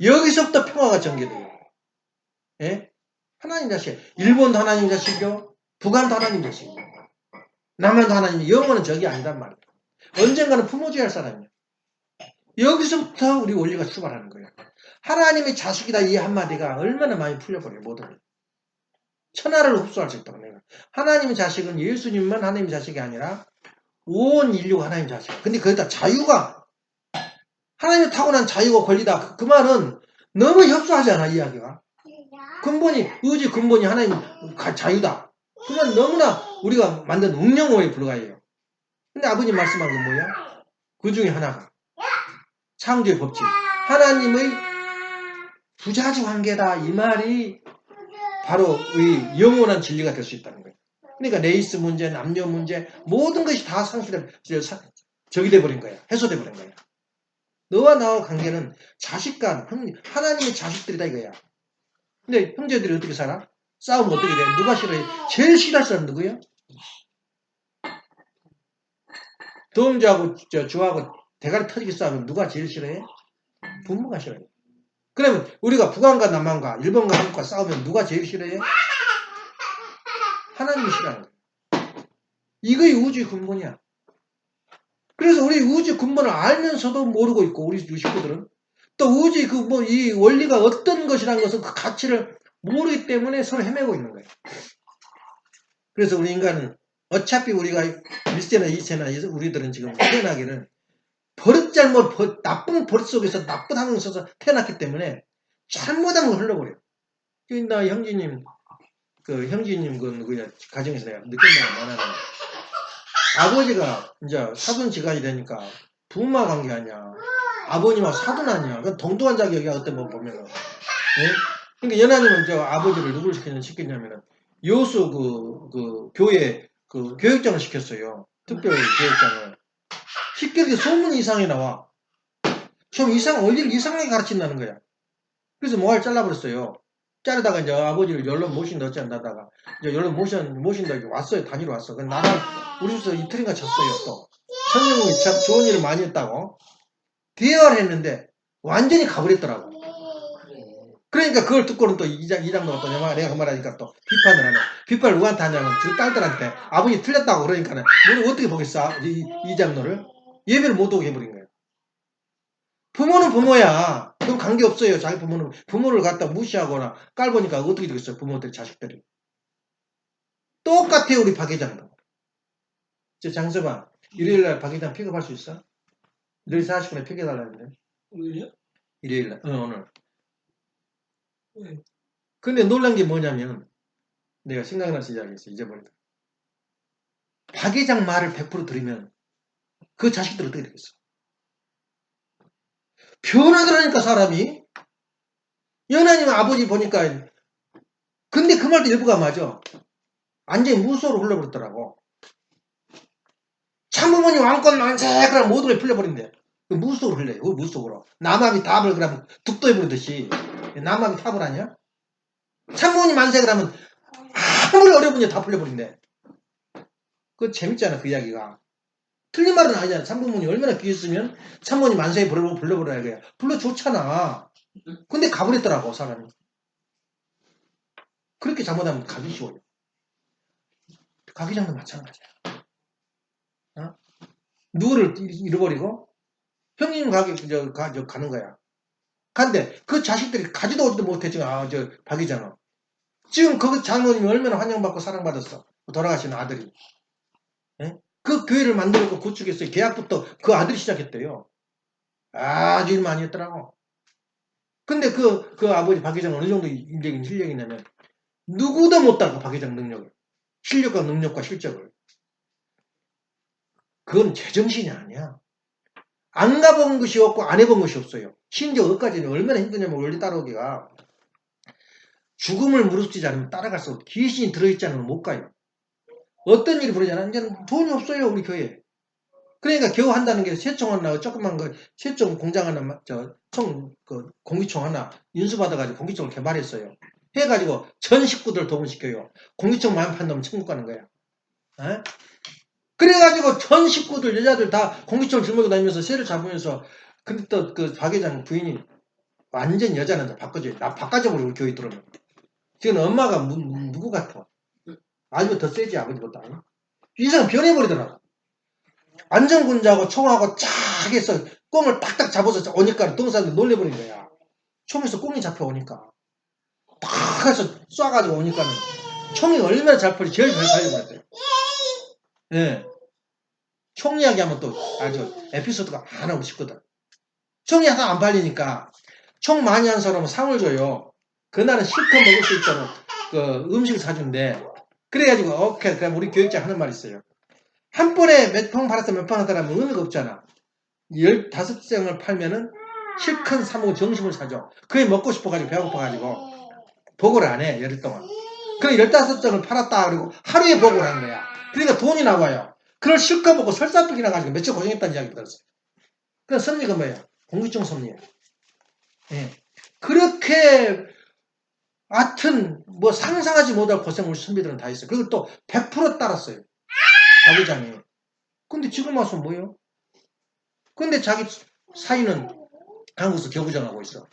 여기서부터 평화가 전개돼요. 예? 하나님 자식. 일본도 하나님 자식이요. 북한도 하나님 자식이요. 남한도 하나님. 영어는 적이 아니란 말이야. 언젠가는 품어줘야 할 사람이야. 여기서부터 우리 원리가 출발하는 거야. 하나님의 자식이다 이 한마디가 얼마나 많이 풀려버려요. 모든 천하를 흡수할 수 있다고 내가. 하나님의 자식은 예수님만 하나님의 자식이 아니라 온 인류가 하나님의 자식이야. 근데 거기다 자유가 하나님의 타고난 자유가 권리다. 그 말은 너무 협소하지 않아 이야기가. 근본이 의지 근본이 하나님 자유다. 그 말 너무나 우리가 만든 응용어에 불과해요. 근데 아버님 말씀한 건 뭐야? 그 중에 하나가 창조의 법칙. 하나님의 부자지 관계다. 이 말이 바로 이 영원한 진리가 될 수 있다는 거예요. 그러니까 레이스 문제, 남녀 문제 모든 것이 다 적이 돼버린 거야. 해소돼 버린 거야. 너와 나와 관계는 자식간 하나님의 자식들이다 이거야. 근데 형제들이 어떻게 살아? 싸우면 어떻게 돼? 누가 싫어해? 제일 싫어할 사람 누구야? 도움자하고 주하고 대가리 터지게 싸우면 누가 제일 싫어해? 부모가 싫어해. 그러면 우리가 북한과 남한과 일본과 한국과 싸우면 누가 제일 싫어해? 하나님이 싫어하는 거야. 이거의 우주의 근본이야. 그래서 우리 우주의 근본을 알면서도 모르고 있고 우리 식구들은 또 우주의 이 원리가 어떤 것이라는 것을 그 가치를 모르기 때문에 서로 헤매고 있는 거예요. 그래서 우리 인간은 어차피 우리가 1세나 2세나 우리들은 지금 태어나기는 버릇잘못 나쁜 버릇 속에서 나쁜 환경 속에서 태어났기 때문에 잘못한 걸 흘러버려요. 나 형제님 그 가정에서 내가 느낀 바가 많아요. 아버지가 이제 사돈지간이 되니까 부모와 관계 아니야. 아버님하고 사돈 아니야. 그 동등한 자격이야. 어떤 분 보면은. 예? 그러니까 연하님은 저 아버지를 누구를 시켰냐면은 여수 그 교회 그 교육장을 시켰어요. 특별 교육장을. 시키는 게 소문이 이상하게 나와. 좀 원리를 이상하게 가르친다는 거야. 그래서 모아를 잘라버렸어요. 자르다가 이제 아버지를 연론 모신다 어찌 한다다가 이제 연론 모신다 이렇게 왔어요. 다니러 왔어. 그래서 나랑 우리 집에서 이틀인가 잤어요. 또 천명이 참 좋은 일을 많이 했다고 대화를 했는데 완전히 가버렸더라고. 그러니까 그걸 듣고는 또 이장로가 또 내가 그 말하니까 또 비판을 하네. 비판을 누구한테 하냐면 저 딸들한테 아버지 틀렸다고 그러니까는 너는 어떻게 보겠어? 이장로를 예배를 못 오게 해버린 거예요. 부모는 부모야. 그건 관계없어요. 자기 부모는 부모를 갖다 무시하거나 깔보니까 어떻게 되겠어요? 부모들 자식들이. 똑같아요. 우리 박 회장도. 저 장서방 일요일날 박 회장 픽업할 수 있어? 4시 40분에 픽업해달라는데. 오늘요? 일요일날. 오늘. 네. 근데 놀란 게 뭐냐면 내가 생각나서 이야기했어. 잊어버렸다. 박 회장 말을 100% 들으면 그 자식들 어떻게 되겠어? 변하더라니까 사람이. 연하님 아버지 보니까 근데 그 말도 일부가 맞아. 완전히 무소로 흘러버렸더라고. 참부모님 왕권 만세 그럼 모든 게 풀려버린대. 무속으로 흘려요. 무속으로. 남합이 답을 그러면 득도해 버리듯이 남합이 답을 하냐? 참부모님 만세 그러면 아무리 어려운 문제 다 풀려버린대. 그거 재밌잖아 그 이야기가. 틀린 말은 아니잖아. 참부모님 얼마나 귀했으면 참부모님 만세 불러버려야 이거야. 불러줬잖아. 근데 가버렸더라고 사람이. 그렇게 잘못하면 가기 쉬워요. 가기장도 마찬가지야. 어? 누구를 잃어버리고 형님 가는 거야. 근데 그 자식들이 가지도 오지도 못해 지금 박이장은. 지금 그 장로님이 얼마나 환영받고 사랑받았어. 돌아가신 아들이. 예? 그 교회를 만들고 구축했어요. 계약부터 그 아들이 시작했대요. 아주 일 많이 했더라고. 근데 그 아버지 박 회장은 어느 정도 인적인 실력이 있냐면 누구도 못 따라가 박 회장 능력을. 실력과 능력과 실적을. 그건 제정신이 아니야. 안 가본 것이 없고 안 해본 것이 없어요. 심지어 어까지는 얼마나 힘드냐면 원리 따라오기가 죽음을 무릅쓰지 않으면 따라갈 수 없고 귀신이 들어있지 않으면 못 가요. 어떤 일이 벌어지냐 이제는 돈이 없어요 우리 교회에. 그러니까 겨우 한다는 게 세총 하나 조그만 거 세총 공장 하나 공기총 하나 인수받아가지고 공기총을 개발했어요. 해가지고 전 식구들 도움시켜요. 공기총 많이 판다면 천국 가는 거야. 에? 그래가지고 전 식구들 여자들 다 공기총을 짊어지고 다니면서 새를 잡으면서 근데 또 그 박 회장 부인이 완전 여자는 바꿔줘요. 나 바꿔줘버려 우리 교회 들어오면. 지금 엄마가 누구 같아? 아직도 더 세지 아버지보다. 이 사람 변해버리더라고. 안전군자하고 총하고 쫙 해서 꽁을 딱딱 잡아서 오니까 동사람들 놀래버린 거야. 총에서 꽁이 잡혀오니까. 딱 해서 쏴가지고 오니까는 총이 얼마나 잘 팔리 제일 잘 팔려버렸대요. 예. 총 이야기하면 또 아주 에피소드가 하나 싶거든. 총이 하나 안 팔리니까 총 많이 한 사람은 상을 줘요. 그날은 실컷 먹을 수 있도록 그 음식을 사준대. 그래가지고 오케이 그럼 우리 교육자 하는 말 있어요. 한 번에 몇 평 팔았다 몇 평 팔았다면 의미가 없잖아. 15장을 팔면은 실컷 사먹은 정식을 사줘. 그게 먹고 싶어가지고 배고파가지고 보고를 안 해 열흘 동안. 그래 15장을 팔았다 그리고 하루에 보고를 한 거야. 그러니까 돈이 나와요. 그걸 실컷 먹고 설사병이나 가지고 며칠 고생했다는 이야기 들었어요. 그 섭리가 뭐예요? 공기총 섭리예요. 예. 그렇게 하여튼 뭐 상상하지 못할 고생을 선비들은 다 했어요. 그리고 또 100% 따랐어요. 자기장이. 근데 지금 와서 뭐예요? 근데 자기 사위는 한국에서 겨구장하고 있어.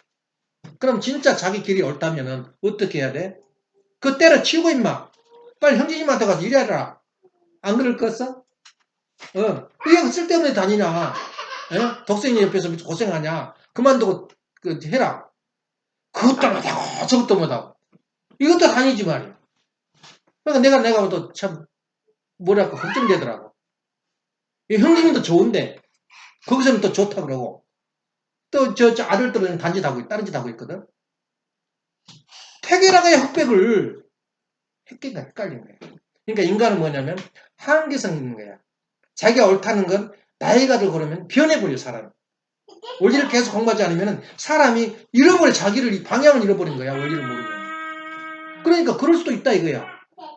그럼 진짜 자기 길이 옳다면은 어떻게 해야 돼? 그 때려치우고 임마. 빨리 형제님한테 가서 일해라. 안 그럴 거였어? 왜 쓸데없는 데 다니냐? 예? 독생이 옆에서 고생하냐? 그만두고 해라. 그것도 못하고 저것도 못하고. 이것도 다니지 말이야. 그러니까 내가 또 참 뭐랄까 걱정되더라고. 형님도 좋은데 거기서는 또 좋다 그러고 또 저 아들들은 단지 하고 다른 짓 하고 있거든. 태계라가야 흑백을 헷갈리는 거야. 그러니까 인간은 뭐냐면 한계성이 있는 거야. 자기가 옳다는 건 나이가 들고 그러면 변해버려 사람. 원리를 계속 공부하지 않으면 사람이 잃어버려 자기를 방향을 잃어버린 거야 원리를 모르면. 그러니까 그럴 수도 있다 이거야.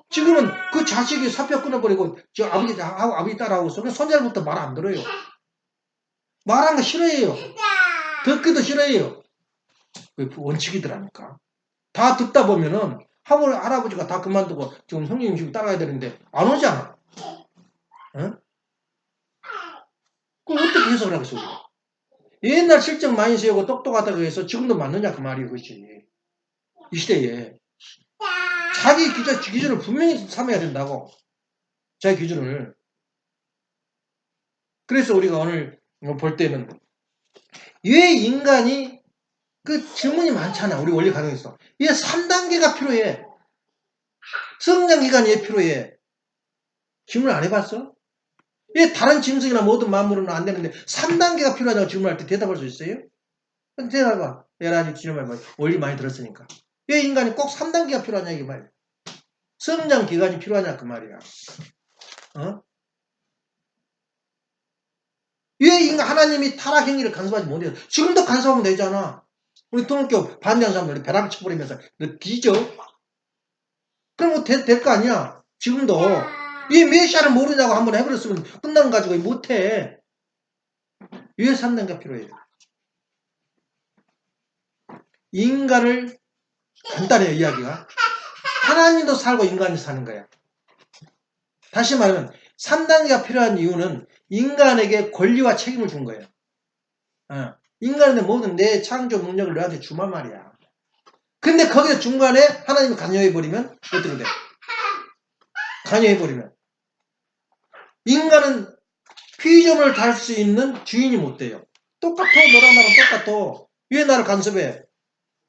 지금은 그 자식이 사표 끊어버리고 저 아버지하고 아버지 딸하고서 손자부터 말 안 들어요. 말하는 거 싫어해요. 듣기도 싫어해요. 원칙이더라니까. 다 듣다 보면은 할아버지가 다 그만두고 지금 형님 지금 따라야 되는데 안 오잖아. 응? 그럼 어떻게 해석을 하겠어 우리가? 옛날 실적 많이 세우고 똑똑하다고 해서 지금도 맞느냐 그 말이 그것이. 이 시대에 자기 기준을 분명히 삼아야 된다고. 자기 기준을. 그래서 우리가 오늘 볼 때는 왜 인간이 그 질문이 많잖아. 우리 원리 가정에서. 왜 3단계가 필요해? 성장기간이 왜 필요해? 질문 안 해봤어? 왜 다른 짐승이나 모든 만물은 안 되는데 3단계가 필요하다고 질문할 때 대답할 수 있어요? 대답해봐. 여러 질문해봐. 원리 많이 들었으니까. 왜 인간이 꼭 3단계가 필요하냐 이게 말이야. 성장기간이 필요하냐 그 말이야. 어? 왜 인간 하나님이 타락 행위를 간섭하지 못해요? 지금도 간섭하면 되잖아. 우리 통일교 반대하는 사람들 벼락을 쳐버리면서 너 뒤져? 그럼 뭐 될 거 아니야. 지금도 이 메시아를 모르냐고 한번 해버렸으면 끝나는 가지고 못해. 왜 3단계가 필요해요? 인간을 간단해요 이야기가. 하나님도 살고 인간이 사는 거야. 다시 말하면 3단계가 필요한 이유는 인간에게 권리와 책임을 준 거예요. 인간한테 모든 내 창조 능력을 너한테 주만 말이야. 근데 거기서 중간에 하나님이 관여해버리면 어떻게 돼? 관여해버리면 인간은 피조물을 달 수 있는 주인이 못 돼요. 똑같아. 너랑 나랑 똑같아. 왜 나를 간섭해?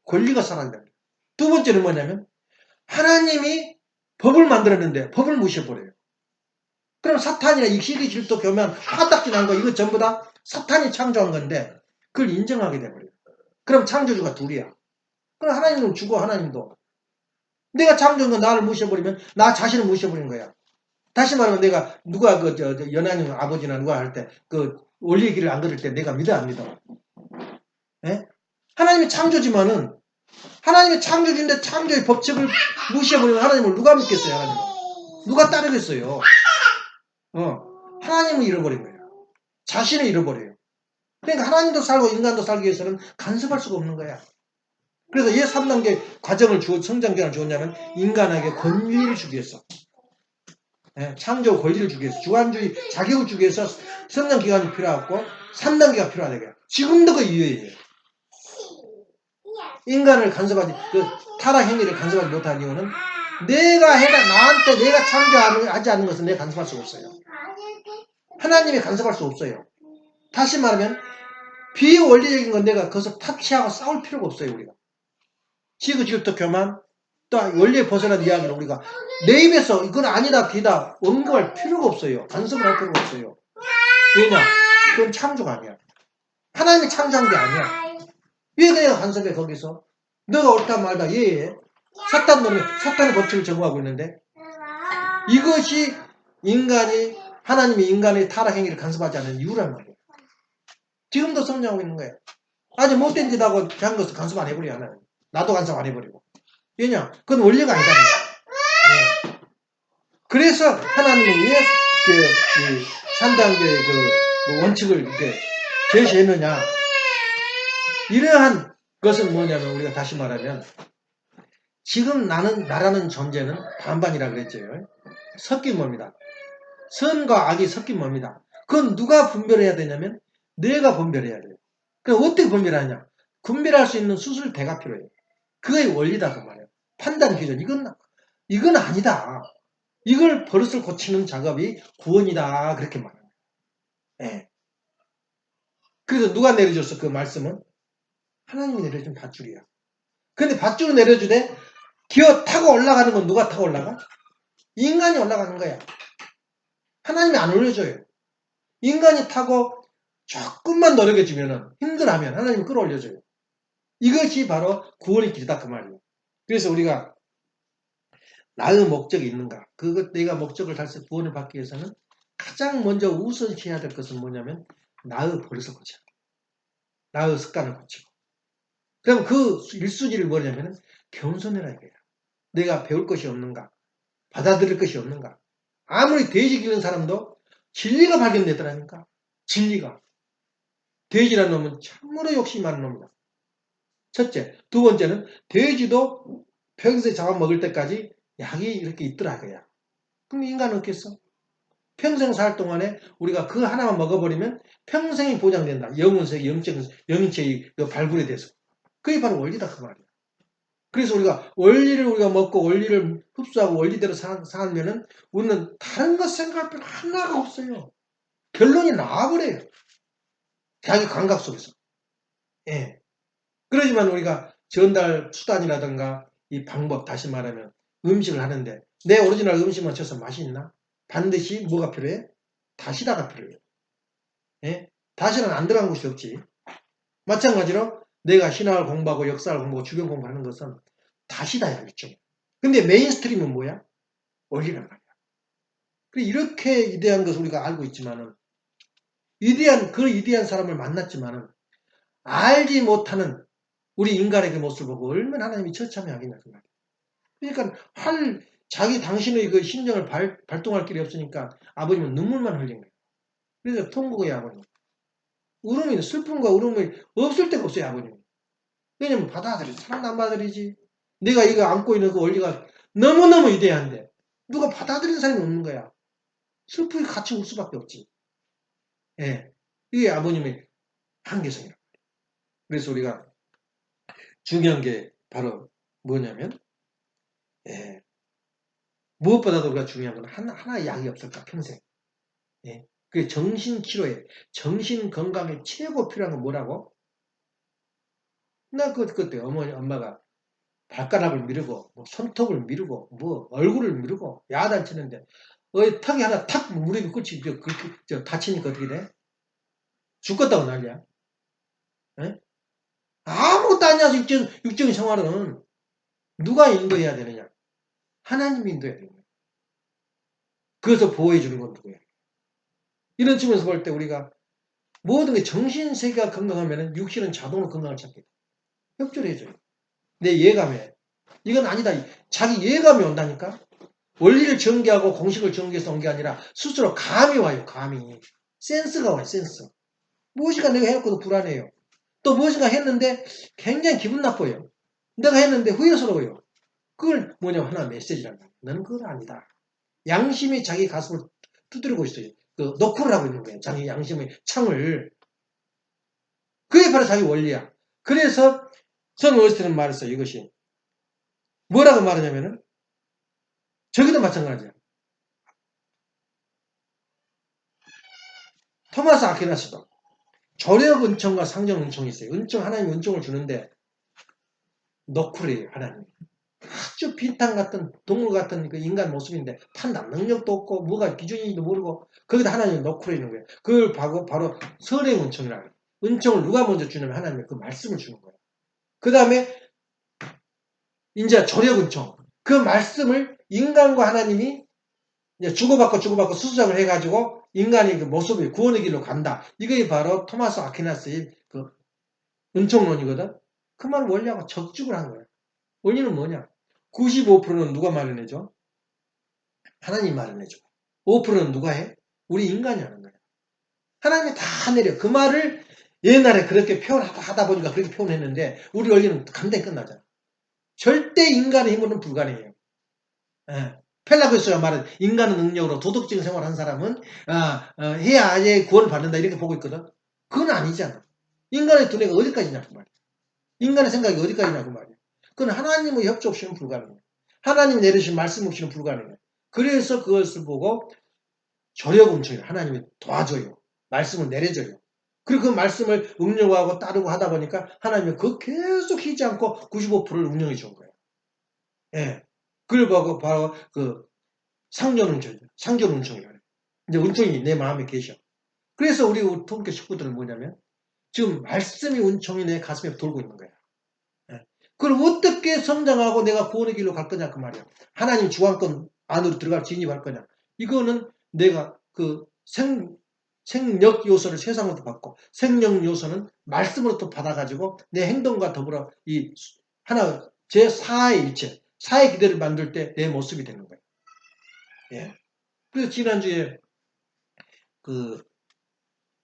권리가 사라진다. 두 번째는 뭐냐면 하나님이 법을 만들었는데 법을 무시해버려요. 그럼 사탄이나 이 시기 질투 교만 화딱지 난 거 이거 전부 다 사탄이 창조한 건데 그걸 인정하게 돼버려요. 그럼 창조주가 둘이야. 그럼 하나님은 주고 하나님도 내가 창조한 건 나를 무시해버리면 나 자신을 무시해버리는 거야. 다시 말하면 내가 누가 연하님 아버지나 누가 할 때 그 원리의 길을 안 걸을 때 내가 믿어 안 믿어? 예? 하나님이 창조지만은 하나님이 창조주인데 창조의 법칙을 무시해버리면 하나님을 누가 믿겠어요? 하나님 누가 따르겠어요? 하나님을 잃어버린 거예요. 자신을 잃어버려요. 그러니까 하나님도 살고 인간도 살기 위해서는 간섭할 수가 없는 거야. 그래서 왜 3단계 과정을 성장기간을 주었냐면 인간에게 권위를 주기 위해서. 창조 권리를 주기 위해서. 주관주의 자격을 주기 위해서 성장기간이 필요하고 3단계가 필요하다. 지금도 그 이유예요. 인간을 간섭하지, 그 타락 행위를 간섭하지 못하는 이유는 내가 해라, 나한테 내가 창조하지 않는 것은 내가 간섭할 수가 없어요. 하나님이 간섭할 수 없어요. 다시 말하면 비원리적인 건 내가 거기서 타치하고 싸울 필요가 없어요. 우리가 지긋지긋 교만 또 원리에 벗어난 이야기를 우리가 내 입에서 이건 아니다 뒤다 언급할 필요가 없어요. 간섭을 할 필요가 없어요. 왜냐? 그건 창조가 아니야. 하나님이 창조한 게 아니야. 왜 내가 간섭해 거기서? 너가 옳다 말다 예. 사탄의 법칙을 적용하고 있는데 이것이 하나님이 인간의 타락 행위를 간섭하지 않는 이유란 말이에요. 지금도 성장하고 있는 거예요. 아주 못된 짓 하고 한 것을 간섭 안 해버려 하나님. 나도 간섭 안 해버리고. 왜냐? 그건 원리가 아니다는 거예요. 네. 그래서 하나님은 왜 그 3단계의 그 원칙을 이렇게 제시했느냐? 이러한 것은 뭐냐면 우리가 다시 말하면 지금 나라는 존재는 반반이라 그랬죠. 섞인 겁니다. 선과 악이 섞인 겁니다. 그건 누가 분별해야 되냐면 내가 분별해야 돼요. 그럼 어떻게 분별하냐? 분별할 수 있는 수술대가 필요해요. 그의 원리다 그 말이에요. 판단 기준. 이건 아니다. 이걸 버릇을 고치는 작업이 구원이다. 그렇게 말합니다. 네. 그래서 누가 내려줬어? 그 말씀은? 하나님이 내려준 밧줄이야. 근데 밧줄을 내려주되 기어 타고 올라가는 건 누가 타고 올라가? 인간이 올라가는 거야. 하나님이 안 올려줘요. 인간이 타고 조금만 노력해주면 힘들하면 하나님이 끌어올려줘요. 이것이 바로 구원의 길이다 그 말이에요. 그래서 우리가 나의 목적이 있는가? 그것 내가 목적을 달성 구원을 받기 위해서는 가장 먼저 우선시해야 될 것은 뭐냐면 나의 버릇을 고쳐. 나의 습관을 고치고. 그럼 그 1순위를 뭐냐면 겸손해라 이거야. 내가 배울 것이 없는가? 받아들일 것이 없는가? 아무리 돼지 기르는 사람도 진리가 발견되더라니까. 진리가. 돼지라는 놈은 참으로 욕심이 많은 놈이다. 첫째. 두 번째는 돼지도 평소에 잡아먹을 때까지 약이 이렇게 있더라 그야. 그럼 인간은 어떻겠어? 평생 살 동안에 우리가 그 하나만 먹어버리면 평생이 보장된다. 영인체의 발굴에 대해서. 그게 바로 원리다 그 말이야. 그래서 원리를 우리가 먹고 원리를 흡수하고 원리대로 살면은 우리는 다른 것 생각할 필요 하나가 없어요. 결론이 나와버려요. 자기 감각 속에서. 예. 그러지만 우리가 전달 수단이라든가 이 방법, 다시 말하면 음식을 하는데 내 오리지널 음식만 쳐서 맛이 있나? 반드시 뭐가 필요해? 다시다가 필요해요. 예? 다시는 안 들어간 곳이 없지. 마찬가지로 내가 신학을 공부하고 역사를 공부하고 주변 공부하는 것은 다시다야 일종. 근데 메인스트림은 뭐야? 원리란 말이야. 이렇게 위대한 것을 우리가 알고 있지만은 그 위대한 사람을 만났지만은 알지 못하는 우리 인간의 그 모습을 보고 얼마나 하나님이 처참해하겠냐 그 말이야. 그러니까 당신의 그 심정을 발동할 길이 없으니까 아버님은 눈물만 흘린 거예요. 그래서 통곡의 아버님. 슬픔과 울음이 없을 데가 없어요 아버님. 왜냐면 받아들이지. 사람 안 받아들이지. 내가 이거 안고 있는 그 원리가 너무너무 위대한데 누가 받아들이는 사람이 없는 거야. 슬프게 같이 울 수밖에 없지. 예. 이게 아버님의 한계성이야. 그래서 우리가 중요한 게 바로 뭐냐면, 예, 무엇보다도 우리가 중요한 건 하나의 약이 없을까, 평생. 예. 그게 정신치료에, 정신건강에 최고 필요한 건 뭐라고? 나 그때 엄마가 발가락을 미루고, 뭐 손톱을 미루고, 뭐 얼굴을 미루고, 야단치는데, 턱이 하나 탁 무릎이 끝이, 다치니까 어떻게 돼? 죽겠다고 난리야. 예? 아무것도 아니야, 육적인 생활은. 누가 인도해야 되느냐? 하나님이 인도해야 되는 거야. 그래서 보호해 주는 건 누구야? 이런 측면에서 볼 때 우리가 모든 게 정신세계가 건강하면 육신은 자동으로 건강을 찾게 돼. 협조해줘요. 내 예감에. 이건 아니다. 자기 예감이 온다니까? 원리를 전개하고 공식을 전개해서 온 게 아니라 스스로 감이 와요. 감이. 센스가 와요. 센스. 무엇인가 내가 해놓고도 불안해요. 또 무엇인가 했는데 굉장히 기분 나빠요. 내가 했는데 후회스러워요. 그걸 뭐냐면 하나 메시지란 말이야. 너는 그건 아니다. 양심이 자기 가슴을 두드리고 있어요. 그 노크를 하고 있는 거예요. 자기 양심의 창을. 그게 바로 자기 원리야. 그래서 선 오스틴은 말했어요. 이것이. 뭐라고 말하냐면은 저기도 마찬가지야. 토마스 아퀴나스도 조력 은총과 상정 은총이 있어요. 은총, 하나님 은총을 주는데 노크래요. 하나님. 아주 비탄 같은 동물 같은 그 인간 모습인데 판단 능력도 없고 뭐가 기준인지도 모르고 거기다 하나님이 노크래 있는 거예요. 그걸 바로 선행 은총이라고 해요. 은총을 누가 먼저 주냐면 하나님이 그 말씀을 주는 거예요. 그 다음에 이제 조력 은총. 그 말씀을 인간과 하나님이 이제 주고받고 수수작을 해가지고 인간의 그 모습이 구원의 길로 간다. 이게 바로 토마스 아퀴나스의 그 은총론이거든. 그 말을 원리하고 적중을 한 거야. 원리는 뭐냐? 95%는 누가 마련해줘? 하나님 마련해줘. 5%는 누가 해? 우리 인간이 하는 거야. 하나님이 다 내려. 그 말을 옛날에 그렇게 표현하다 보니까 그렇게 표현했는데 우리 원리는 간단히 끝나잖아. 절대 인간의 힘으로는 불가능해요. 예. 펠라그스가 말은 인간의 능력으로 도덕적인 생활을 한 사람은 해야 아예 구원을 받는다 이렇게 보고 있거든. 그건 아니잖아. 인간의 두뇌가 어디까지냐고 말이야. 인간의 생각이 어디까지냐고 말이야. 그건 하나님의 협조 없이는 불가능해. 하나님이 내리신 말씀 없이는 불가능해. 그래서 그것을 보고 조력 은총이 하나님이 도와줘요. 말씀을 내려줘요. 그리고 그 말씀을 응용하고 따르고 하다 보니까 하나님이 그 계속 쉬지 않고 95%를 운영해 준 거예요. 예. 그걸 보고 바로 그 상전 은총이죠. 상전 은총이에요. 이제 은총이 내 마음에 계셔. 그래서 우리 통교 식구들은 뭐냐면 지금 말씀이 은총이 내 가슴에 돌고 있는 거야. 예. 그걸 어떻게 성장하고 내가 구원의 길로 갈 거냐 그 말이야. 하나님 주관권 안으로 들어갈 진입할 거냐. 이거는 내가 그 생력 요소를 세상으로부터 받고 생력 요소는 말씀으로부터 받아가지고 내 행동과 더불어 이 하나 제4의 일체, 사의 기대를 만들 때 내 모습이 되는 거예요. 예. 그래서 지난주에 그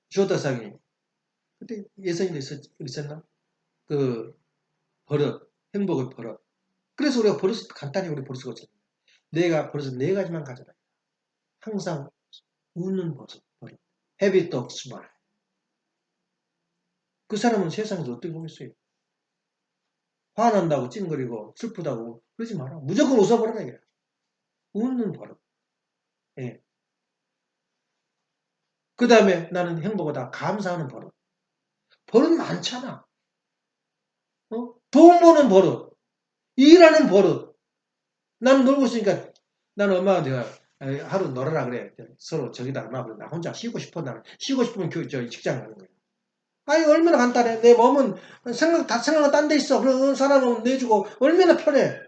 주어다상이 그때 예선이 있었나? 그 버릇, 행복의 버릇. 그래서 우리가 버릇 간단히 우리 버릇을 거쳐. 내가 버릇은 네 가지만 가져라. 항상 웃는 버릇. Habit of smile. 그 사람은 세상에서 어떻게 보겠어요? 화난다고 찡거리고 슬프다고 그러지 마라. 무조건 웃어버려라. 이게. 웃는 버릇. 예. 그 다음에 나는 행복하다. 감사하는 버릇. 버릇 많잖아. 돈 버는 버릇. 일하는 버릇. 나는 놀고 있으니까 나는 엄마가 내가 하루 놀아라 그래. 서로 저기다 엄마 그래. 나 혼자 쉬고 싶어. 나는 쉬고 싶으면 직장 가는 거야. 아니 얼마나 간단해. 내 몸은 생각은 딴 데 있어. 그런 사람은 내주고 얼마나 편해.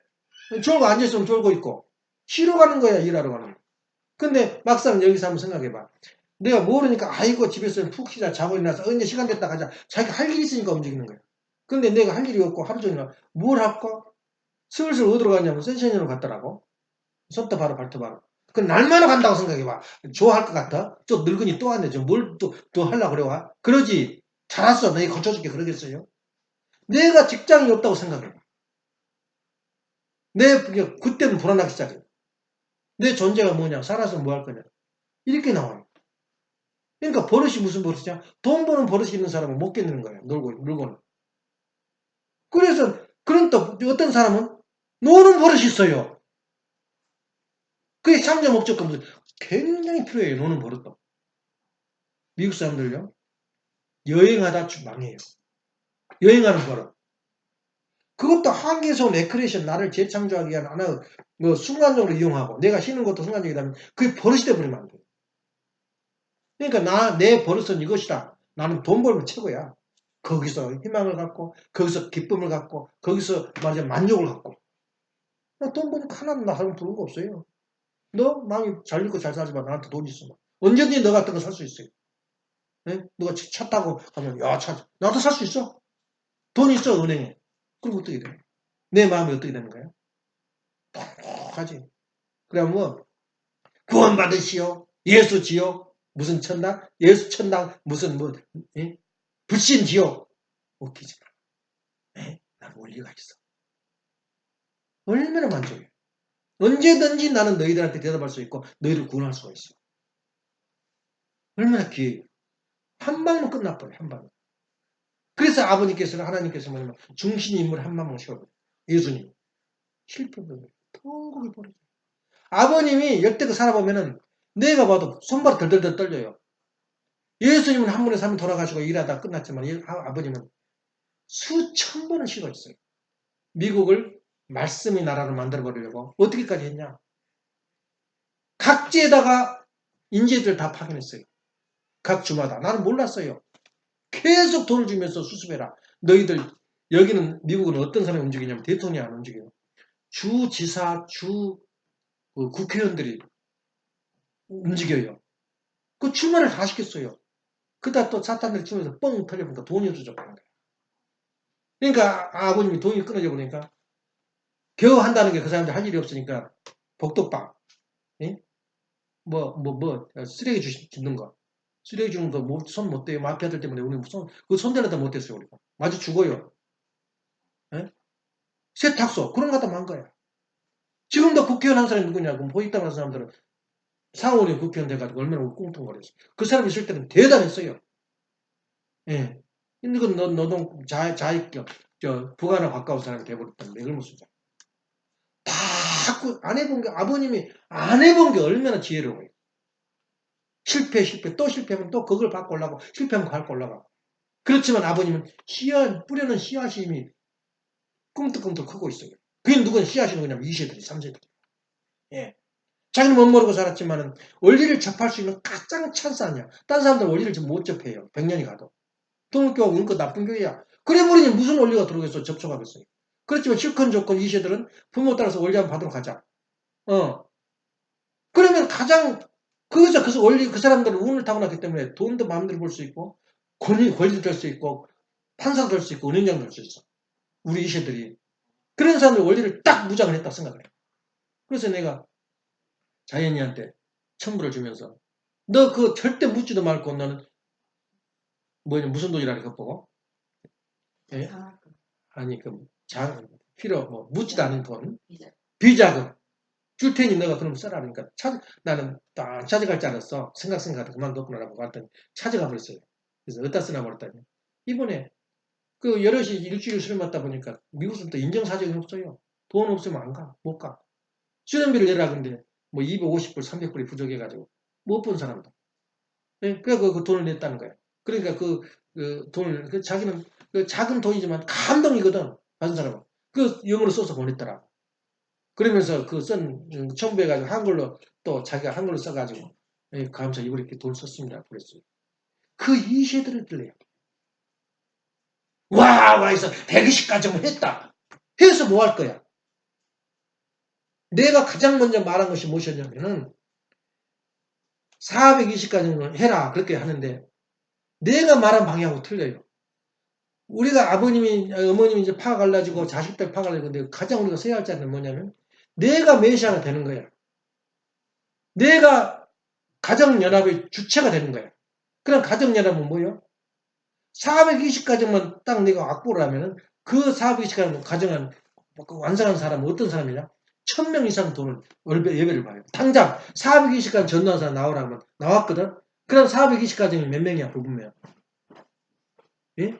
졸고 앉아있으면 졸고 있고. 쉬러 가는 거야. 일하러 가는 거야. 근데 막상 여기서 한번 생각해봐. 내가 모르니까 아이고 집에서 푹 쉬자 자고 일어나서 이제 시간 됐다 가자. 자기가 할 일이 있으니까 움직이는 거야. 근데 내가 할 일이 없고 하루 종일 뭘 할까? 슬슬 어디로 가냐면 센션으로 갔더라고. 손도 바로 발도 바로. 그 날마다 간다고 생각해봐. 좋아할 것 같아? 또 늙으니 또 왔네. 뭘 또 하려고 그래 와? 그러지. 잘 왔어. 너희 고쳐줄게. 그러겠어요? 내가 직장이 없다고 생각해봐. 그때는 불안하기 시작해. 내 존재가 뭐냐? 살아서 뭐 할 거냐? 이렇게 나와요. 그러니까 버릇이 무슨 버릇이냐? 돈 버는 버릇이 있는 사람은 못 견디는 거야. 놀고는. 그래서, 그런 또 어떤 사람은 노는 버릇이 있어요. 그게 창조 목적과 무슨 굉장히 필요해요. 노는 버릇도. 미국 사람들요. 여행하다 망해요. 여행하는 버릇. 그것도 한계에서 레크레이션, 나를 재창조하기 위한 하나의 뭐 순간적으로 이용하고 내가 쉬는 것도 순간적이라면 그게 버릇이 돼버리면 안 돼요. 그러니까 내 버릇은 이것이다. 나는 돈 벌면 최고야. 거기서 희망을 갖고 거기서 기쁨을 갖고 거기서 말이야 만족을 갖고 돈 버니까 하나도 나하고 부른 거 없어요. 너 마음이 잘 읽고 잘 살지만 나한테 돈 있어. 언제든지 너 같은 거 살 수 있어요. 네? 누가 차 타고 가면 야 차 나도 살 수 있어. 돈 있어 은행에. 그럼 어떻게 돼? 내 마음이 어떻게 되는 거야? 톡하지. 그래 뭐 구원받으시오. 예수 지옥 무슨 천당? 예수 천당 무슨 뭐 예? 불신 지옥 웃기지 마. 예? 난 원리가 있어. 얼마나 만족해. 언제든지 나는 너희들한테 대답할 수 있고 너희를 구원할 수가 있어. 얼마나 귀해. 한 방으로 끝나버려. 한 방으로. 그래서 아버님께서는 하나님께서 뭐냐면 중심 인물 한 방만 세워요. 예수님. 실패를 통곡이 버리죠. 아버님이 역대급 살아보면은 내가 봐도 손발이 덜덜덜 떨려요. 예수님은 한 번에 삶을 돌아가시고 일하다 끝났지만 아버님은 수천 번을 쉬었어요. 미국을 말씀의 나라로 만들어버리려고 어떻게까지 했냐. 각지에다가 인재들 다 파견했어요. 각 주마다. 나는 몰랐어요. 계속 돈을 주면서 수습해라. 너희들 여기는 미국은 어떤 사람이 움직이냐면 대통령이 안 움직여요. 주지사, 국회의원들이 움직여요. 그 출마를 다 시켰어요. 그다 또 사탄들이 치면서 뻥 터져보니까 돈이 없어졌다는 거예요. 그러니까 아버님이 돈이 끊어져 보니까 겨우 한다는 게 그 사람들 할 일이 없으니까 복덕방, 예? 쓰레기 줍는 거. 쓰레기 주는 거 손 못 대요. 마피아들 때문에 우리 손 대려다 못 됐어요. 우리가. 마주 죽어요. 예? 세탁소 그런 거 갖다 만 거야. 지금도 국회의원 한 사람이 누구냐고 보이다 하는 사람들은 상원이 국회의원 돼가지고 얼마나 꿍뚱거렸어. 그 사람 있을 때는 대단했어요. 예. 근데 그 노동 자익격 부가나 가까운 사람이 돼버렸다는 게 이걸 무슨 다 안 해본 게 아버님이 안 해본 게 얼마나 지혜로워요. 실패 또 실패하면 또 그걸 받고 올라가고 실패하면 갖고 올라가고. 그렇지만 아버님은 뿌려는 씨앗이 이미 꿈떡꿈떡 크고 있어요. 그게 누군 씨앗이 누구냐면 2세들이 3세들이. 예. 자기는 못 모르고 살았지만은 원리를 접할 수 있는 가장 찬스 아니야. 딴 사람들 원리를 지금 못 접해요. 100년이 가도. 동교하고 은껏 나쁜 교회야. 그래 버리니 무슨 원리가 들어오겠어. 접촉하겠어요. 그렇지만 실컷 조건 2세들은 부모 따라서 원리 한번 받으러 가자. 그러면 가장 그래서 원리 그 사람들은 운을 타고났기 때문에 돈도 마음대로 벌 수 있고 권리도 될 수 있고 판사도 될 수 있고 은행장 될 수 있어. 우리 2세들이. 그런 사람들 원리를 딱 무장을 했다고 생각을 해. 그래서 내가 자연이한테 천불을 주면서 너 그거 절대 묻지도 말고 너는 무슨 돈이라는 것 보고 예? 아니 묻지도 않은 돈 비자금 줄 테니 너가 그럼 써라 그러니까 나는 딱 찾아갈 줄 알았어. 생각하다 그만뒀구나라고 했더니 찾아가 버렸어요. 그래서 어디다 쓰나 버렸더니 이번에 그 여럿이 일주일 술 맞다 보니까 미국은 또 인정사정이 없어요. 돈 없으면 안 가. 못 가. 수련비를 내라 근데 250불 300불이 부족해가지고 못 본 사람도. 예? 그래서 그 돈을 냈다는 거야. 그러니까 그 돈을 자기는 그 작은 돈이지만 감동이거든. 받은 사람은. 그 영어로 써서 보냈더라. 그러면서 첨부해가지고 한글로 또 자기가 한글로 써가지고 감사 이번에 이렇게 돈 썼습니다. 그랬어요. 그 이시들을 들래요. 와 해서 120까지만 했다. 해서 뭐 할 거야? 내가 가장 먼저 말한 것이 무엇이었냐면은 420까지는 해라 그렇게 하는데 내가 말한 방향하고 틀려요. 우리가 어머님이 이제 파가가지고 자식들 파가가지고 근데 가장 우리가 써야 할 자는 뭐냐면 내가 메시아가 되는 거야. 내가 가정연합의 주체가 되는 거야. 그럼 가정연합은 뭐예요? 420가정만 딱 내가 확보를 하면은 그 420가정 가정한 완성한 사람은 어떤 사람이냐? 1000명 이상 돈을 예배를 봐요. 당장 420가정 전도한 사람 나오라면 나왔거든? 그럼 420가정이 몇 명이야? 부부면? 예?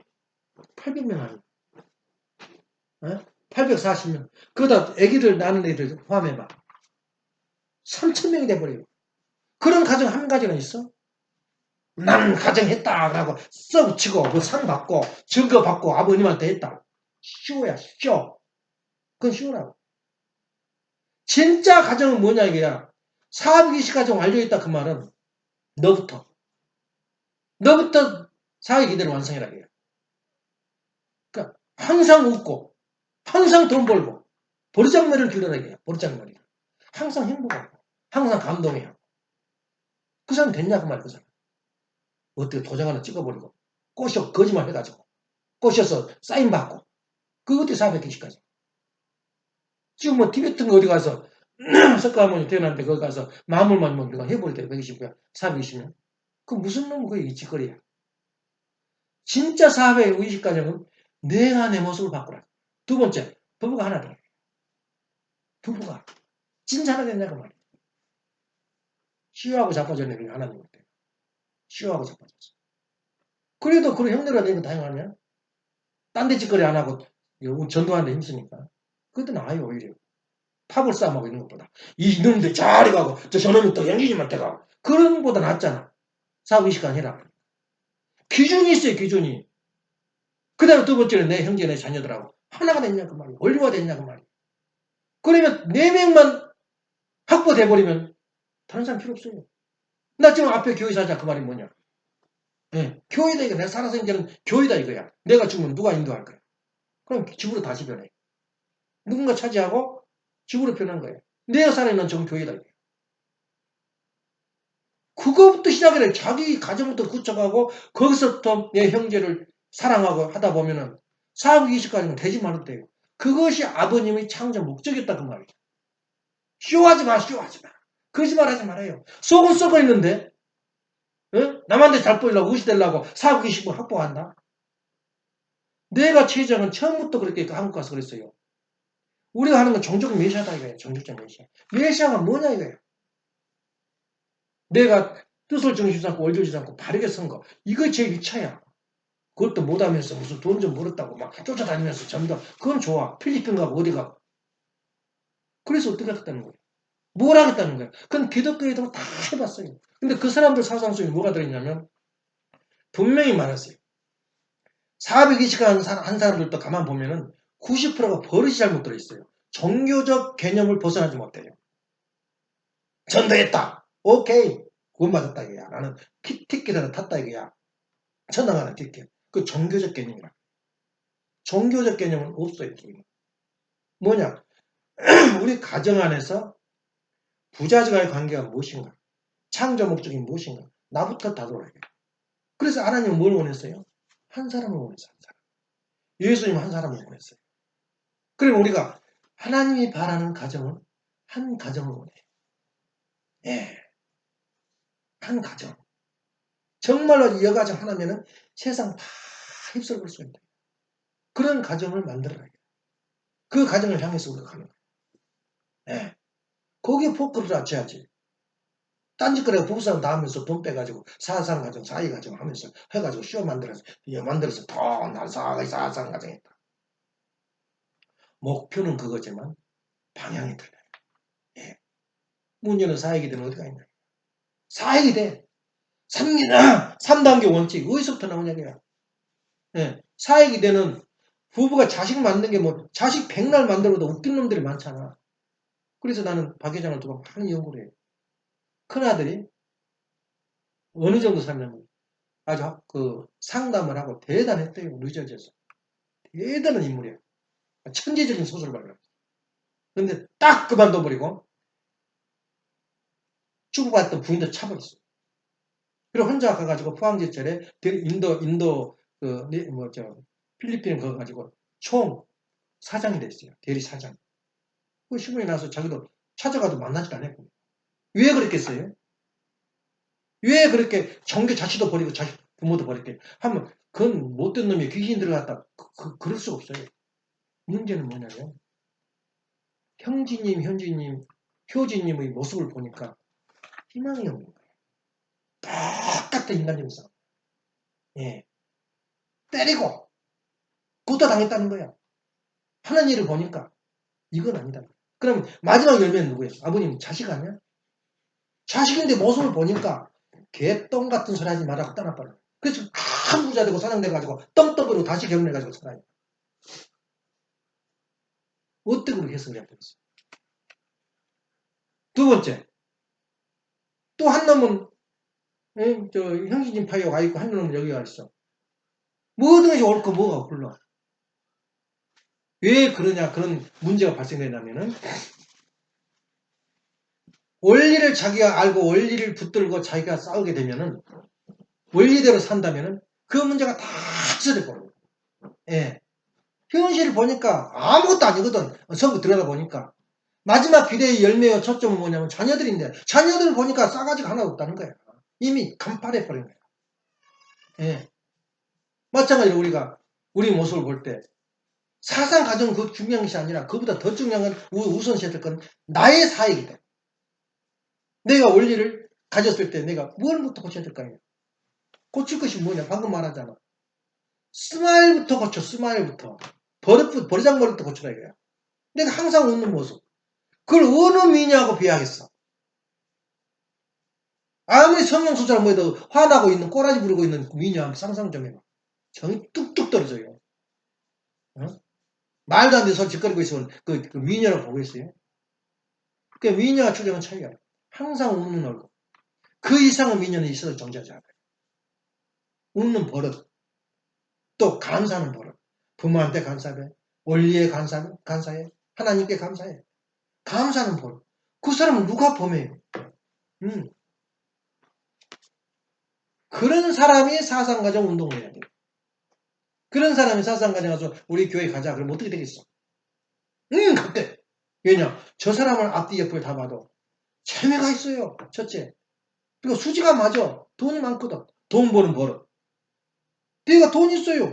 800명 아니야. 어? 840명. 그러다 아기들 낳는 애들 포함해봐. 3,000명이 돼버려요. 그런 가정 한 가지는 있어? 나는 가정했다. 라고 썩 치고, 그 상 받고, 증거 받고, 아버님한테 했다. 쇼야, 쇼. 그건 쇼라고. 진짜 가정은 뭐냐, 이게야. 사업이식 가정 완료했다. 그 말은 너부터 사회 기대를 완성해라. 이게. 그러니까 항상 웃고, 항상 돈 벌고, 버르장머리를 길러라. 이게. 버르장머리. 항상 행복하고, 항상 감동해요. 그 사람 됐냐, 그 말, 그 사람. 어떻게 도장 하나 찍어버리고, 꼬셔, 거짓말 해가지고, 꼬셔서 사인받고, 그거 어떻게 400개씩까지. 지금 뭐 티베트 어디 가서, 석가모니 태어났는데 거기 가서 마음을만 뭐 내가 해버릴게, 120개, 420명. 그 무슨 놈, 그게 이 짓거리야. 진짜 사회의 의식가정은 내가 내 모습을 바꾸라. 두 번째, 부부가 하나 돼. 부부가. 진짜 하나 됐냐고 말이야. 시유하고 자빠졌네, 그게 하나님한테. 시유하고 자빠졌어. 그래도 그런 형제가 되면 다행하냐? 딴 데 짓거리 안 하고 전도하는데 힘쓰니까. 그것도 나아요, 오히려. 팝을 싸움하고 있는 것보다. 이놈들 저리 가고, 저놈이 또 영진님한테 가고. 그런 것보다 낫잖아. 사고의식 아니라. 기준이 있어요, 기준이. 그 다음에 두 번째는 내 형제, 내 자녀들하고 하나가 됐냐, 그 말이야. 원료가 됐냐, 그 말이야. 그러면 4명만 확보돼버리면 다른 사람 필요 없어요. 나 지금 앞에 교회 사자, 그 말이 뭐냐. 네, 교회다, 이거. 내가 살아서 이제는 교회다, 이거야. 내가 죽으면 누가 인도할 거야. 그럼 집으로 다시 변해. 누군가 차지하고 집으로 변한 거예요. 내가 살아있는 전 교회다, 이거. 그거부터 시작을 해. 자기 가정부터 구축하고 거기서부터 내 형제를 사랑하고 하다 보면은 사후이식까지는 되지 말았대요. 그것이 아버님의 창조 목적이었다 그 말이에요. 쇼하지 마, 쇼하지 마. 거짓말하지 말아요. 속은 썩어 있는데 남한테 잘 보이려고 의시되려고 사후이식을 확보한다. 내가 최정은 처음부터 그렇게 한국 가서 그랬어요. 우리가 하는 건 종족 메시아다 이거예요. 종족적 메시아. 메시아가 뭐냐 이거예요. 내가 뜻을 정신 잡고 월조지 않고 바르게 선 거. 이거 제 1차야. 그것도 못하면서 무슨 돈 좀 벌었다고 막 쫓아다니면서 전부 다 그건 좋아. 필리핀 가고 어디 가고. 그래서 어떻게 하겠다는 거예요. 뭘 하겠다는 거예요. 그건 기독교에도 다 해봤어요. 근데 그 사람들 사상 속에 뭐가 들어있냐면 분명히 말했어요. 420시간 한 사람들도 가만 보면은 90%가 버릇이 잘못 들어있어요. 종교적 개념을 벗어나지 못해요. 전도했다. 오케이. 그건 맞았다 이거야. 나는 티켓 하나 탔다 이거야. 천당 하나 티켓. 그 종교적 개념이라. 종교적 개념은 없어요. 뭐냐? 우리 가정 안에서 부자와의 관계가 무엇인가? 창조 목적이 무엇인가? 나부터 다돌아야 돼. 그래서 하나님은 뭘 원했어요? 한 사람을 원했어요. 한 사람. 예수님은 한 사람을 원했어요. 그러면 우리가 하나님이 바라는 가정은 한 가정을 원해. 예. 한 가정. 정말로 이 여가정 하나면은 세상 다 휩쓸어 볼 수 있다. 그런 가정을 만들어야 돼. 그 가정을 향해서 우리가 가는 거야. 예. 거기에 포크를 낮춰야지. 딴짓거리가 부부싸움 다 하면서 돈 빼가지고 사상 가정, 사이 가정 하면서 해가지고 쇼 만들어서 더 나사하게 사상 가정 했다. 목표는 그거지만 방향이 틀려요. 예. 문제는 사익이 되는 어디가 있나. 사익이 돼. 3단계 원칙 어디서부터 나오냐고요. 예. 사익이 되는 부부가 자식 만든 게 뭐 자식 백날 만들어도 웃긴 놈들이 많잖아. 그래서 나는 박 회장을 두고 많이 연구를 해요. 큰아들이 어느 정도 살냐면 아주 그 상담을 하고 대단했대요. 뉴저지에서. 대단한 인물이야. 천재적인 소설을 발표했어. 근데 딱 그만둬버리고 주고받던 부인도 차버렸어. 그리고 혼자 가가지고 포항제철에 인도 필리핀 가가지고 총 사장이 됐어요. 대리 사장. 그 신문이 나서 자기도 찾아가도 만나지도 않았고. 왜 그랬겠어요? 왜 그렇게 정교 자식도 버리고 자식 부모도 버릴게 하면 그건 못된 놈이 귀신 들어갔다. 그럴 수 없어요. 문제는 뭐냐면 현지님, 효지님의 모습을 보니까 희망이 없는 거예요. 똑같은 인간적인 싸움. 예. 때리고, 구타 당했다는 거야. 하는 일을 보니까 이건 아니다. 그럼 마지막 열매는 누구예요? 아버님 자식 아니야? 자식인데 모습을 보니까 개똥 같은 소리 하지 말라고 떠나버려. 그래서 큰 부자 되고 사장 돼가지고 떵떵거리고 다시 결혼해가지고 살아요. 어떻게 그렇게 해석을 해야 되겠어요? 두 번째, 또 한 놈은 저 형신진 파이어가 가 있고 한 놈은 여기가 있어. 모든 것이 옳고 뭐가 굴러. 왜 그러냐 그런 문제가 발생되냐면은 원리를 자기가 알고 원리를 붙들고 자기가 싸우게 되면은 원리대로 산다면은 그 문제가 다 해소돼 버려요. 예. 현실을 보니까 아무것도 아니거든. 성부 들여다보니까. 마지막 비례의 열매의 초점은 뭐냐면 자녀들인데 자녀들을 보니까 싸가지가 하나도 없다는 거야. 이미 간파해버린 거야. 예. 마찬가지로 우리가 우리 모습을 볼 때 사상 가정 그 중요한 것이 아니라 그보다 더 중요한 건 우선시해야 될 건 나의 사역이다. 내가 원리를 가졌을 때 내가 뭘부터 고쳐야 될까요? 고칠 것이 뭐냐? 방금 말하잖아. 스마일부터 고쳐, 스마일부터. 버르장머리부터 고쳐라 이거야. 내가 항상 웃는 모습. 그걸 어느 미녀하고 비하겠어. 아무리 성형수술을 뭐 해도 화나고 있는, 꼬라지 부리고 있는 미녀 한번 상상 좀 해봐. 정이 뚝뚝 떨어져요. 어? 말도 안 되는 소리 짓거리고 있으면 그 미녀를 보고 있어요. 그 미녀와 추정은 차이야. 항상 웃는 얼굴. 그 이상의 미녀는 있어도 존재하지 않아요. 웃는 버릇. 또 감사하는 버릇. 부모한테 감사해. 원리에 감사해. 하나님께 감사해. 감사하는 버릇. 그 사람은 누가 범해요? 그런 사람이 사상가정 운동을 해야 돼요. 그런 사람이 사상가정 가서 우리 교회 가자. 그러면 어떻게 되겠어? 그때. 왜냐? 저 사람을 앞뒤 옆을 다 봐도 재미가 있어요. 첫째. 그리고 수지가 맞아. 돈이 많거든. 돈 버는 버릇. 내가 돈 있어요.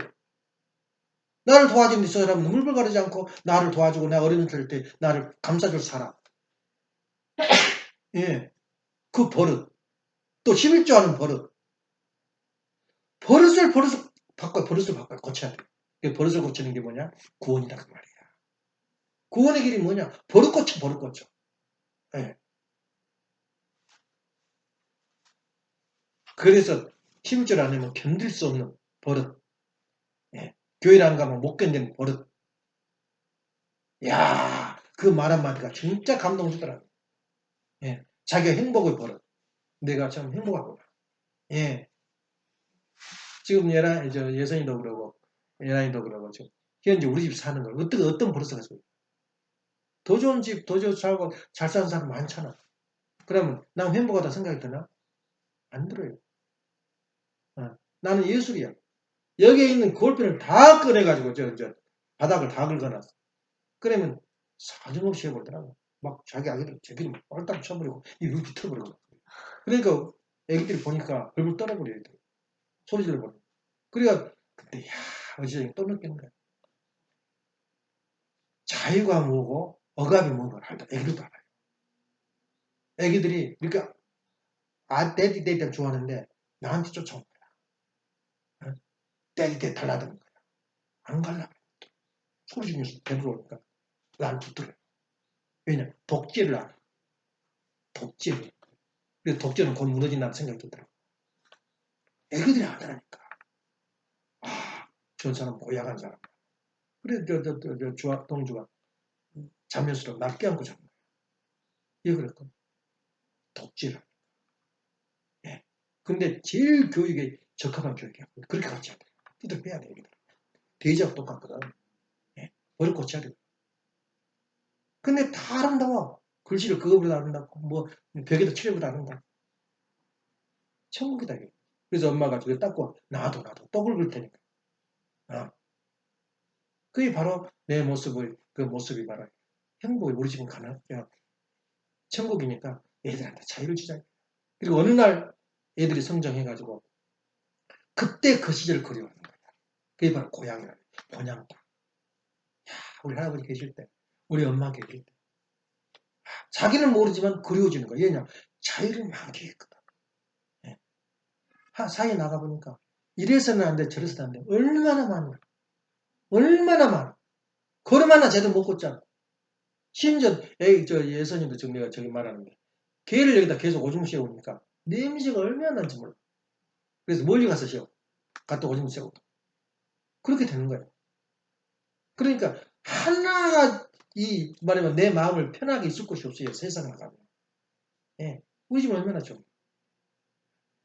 나를 도와주는데 저 사람은 물불 가리지 않고 나를 도와주고 내가 어려운 때 나를 감싸줄 사람. 예. 그 버릇. 또 11조하는 버릇. 버릇을 버릇을 바꿔 고쳐야 돼. 그 버릇을 고치는 게 뭐냐? 구원이다 그 말이야. 구원의 길이 뭐냐? 버릇 고쳐, 버릇 고쳐. 예. 그래서 11절 안 하면 견딜 수 없는 버릇. 예. 교회를 안 가면 못 견디는 버릇. 야, 그 말 한마디가 진짜 감동 주더라고. 예. 자기가 행복의 버릇. 내가 참 행복하구나. 예. 지금 예선이도 그러고, 예란이도 그러고, 지금 현재 우리 집 사는 걸 어떤 버릇을 가지고 더 좋은 집, 더 좋은 살고 잘 사는 사람 많잖아. 그러면 난 행복하다 생각이 드나? 안 들어요. 나는 예술이야. 여기에 있는 골프를 다 꺼내가지고 바닥을 다 긁어놨어. 그러면 사정없이 해버리더라고. 막 자기 아기들 제끼리 빨딱 쳐버리고 이불 비틀어버리고. 그러니까 애기들이 보니까 얼굴 떨어버려요. 소리 질러버려. 그래가 그때 어지간히 또 느끼는 거야. 자유가 뭐고 억압이 뭔가를 알다. 애기들도 알아요. 애기들이 그러니까 데디 좋아하는데 나한테 쫓아온 거야. 데디 달라드는 거야. 안 갈라. 소리 지르면서 배부르니까 난 붙들어요. 왜냐? 독재를 알아. 독재를. 그래서 독재는 곧 무너진다는 생각이 들더라고. 애기들이 알더라니까. 저 사람 고약한 사람. 그래, 동주가 자면서도 날 껴안고 잡는 거야. 왜 그랬건? 독재를. 예. 근데 제일 교육에 적합한 교육이야. 그렇게 가르쳐야 돼. 뜯어 빼야 돼, 애기들. 돼지하고 똑같거든. 예. 버릇 고쳐야 돼. 근데 다 아름다워. 글씨를 그거보다 아름답고, 뭐, 벽에도 칠해보다 아름다워. 천국이다, 이게. 그래서 엄마가 저거 닦고, 나도, 또 긁을 테니까. 아. 그게 바로 내 모습을, 그 모습이 바로 행복이 우리 집은 천국이니까 애들한테 자유를 주자. 그리고 어느 날 애들이 성장해가지고, 그때 그 시절을 그리워하는 거야. 그게 바로 고향이라. 본향다. 우리 할아버지 계실 때, 우리 엄마 계실 때. 자기는 모르지만 그리워지는 거야. 왜냐? 자유를 만끽했거든. 예. 사이에 나가보니까, 이래서는 안 돼, 저래서는 안 돼. 얼마나 많아. 얼마나 많아. 걸음 하나 제대로 못 걷잖아. 심지어 예선이도 지금 내가 저기 말하는데 개를 여기다 계속 오줌 씌우니까 냄새가 얼마나 난지 몰라. 그래서 멀리 가서 씌워. 갔다 오줌 씌우고. 그렇게 되는 거예요. 그러니까 하나가 이 말하면 내 마음을 편하게 있을 곳이 없어요. 세상 나가면. 예. 우리 집은 얼마나 좋아.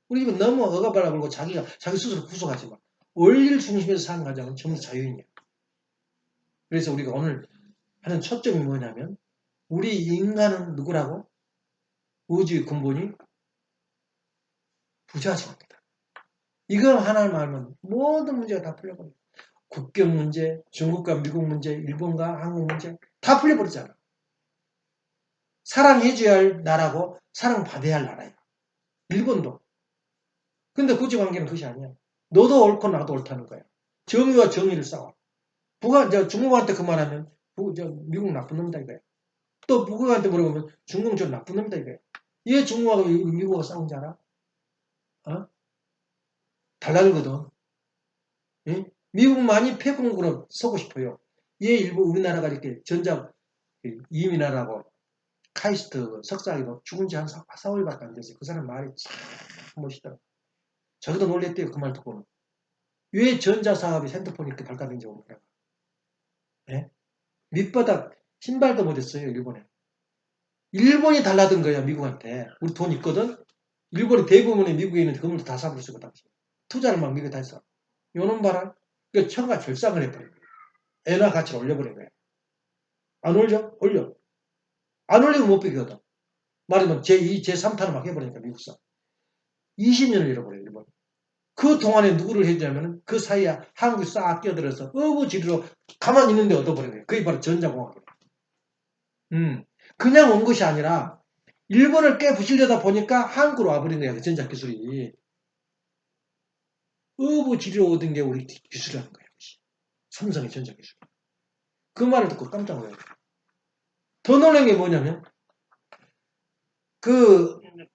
우리 집은 너무 억압을 하고 자기가 자기 스스로 구속하지 마. 원리를 중심에서 사는 가정은 전부 자유인이야. 그래서 우리가 오늘 하는 초점이 뭐냐면 우리 인간은 누구라고? 우주의 근본이 부자적입니다. 이거 하나를 알면 모든 문제가 다 풀려버려요. 국경 문제, 중국과 미국 문제, 일본과 한국 문제 다 풀려버리잖아. 사랑해줘야 할 나라고 사랑받아야 할 나라야. 일본도. 근데 국제관계는 그것이 아니야. 너도 옳고 나도 옳다는 거야. 정의와 정의를 싸워. 중국한테 그 말하면 미국 나쁜 놈이다 이거야. 또 북한한테 물어보면 중국은 좀 나쁜 놈이다 이거야. 얘 중국하고 미국하고 싸운 줄 알아? 어? 달라들거든. 예? 미국만이 패권국으로 서고 싶어요. 얘 일부 우리나라가 이렇게 전자 이민하라고 카이스트 석사하기도 죽은 지 한 4월밖에 안 됐어요. 그 사람 말이 참 멋있더라고. 저기도 놀랬대요. 그 말 듣고는. 왜 전자사업이 핸드폰이 이렇게 발달된지 모르겠어요. 예? 밑바닥 신발도 못했어요. 일본에. 일본이 달라든 거야. 미국한테. 우리 돈 있거든. 일본이 대부분의 미국에 있는 건물도 다 사버릴 수가 당시. 투자를 막 미국에 다 했어. 요놈 봐라. 그 청가 절상을 해버려. 엔화 가치를 올려버린 거야. 안 올려? 올려. 안 올리면 못 비거든. 말하면 제2, 제3탄을 막 해버리니까 미국사. 20년을 잃어버려요. 일본. 그 동안에 누구를 해주냐면 그 사이에 한국이 싹 끼어들어서 어부지리로 가만히 있는데 얻어버린 거예요. 그게 바로 전자공학이에요. 그냥 온 것이 아니라 일본을 깨부시려다 보니까 한국으로 와버린 거야. 그 전자기술이. 어부지리로 얻은 게 우리 기술이라는 거예요. 삼성의 전자기술. 그 말을 듣고 깜짝 놀라요. 더 놀란 게 뭐냐면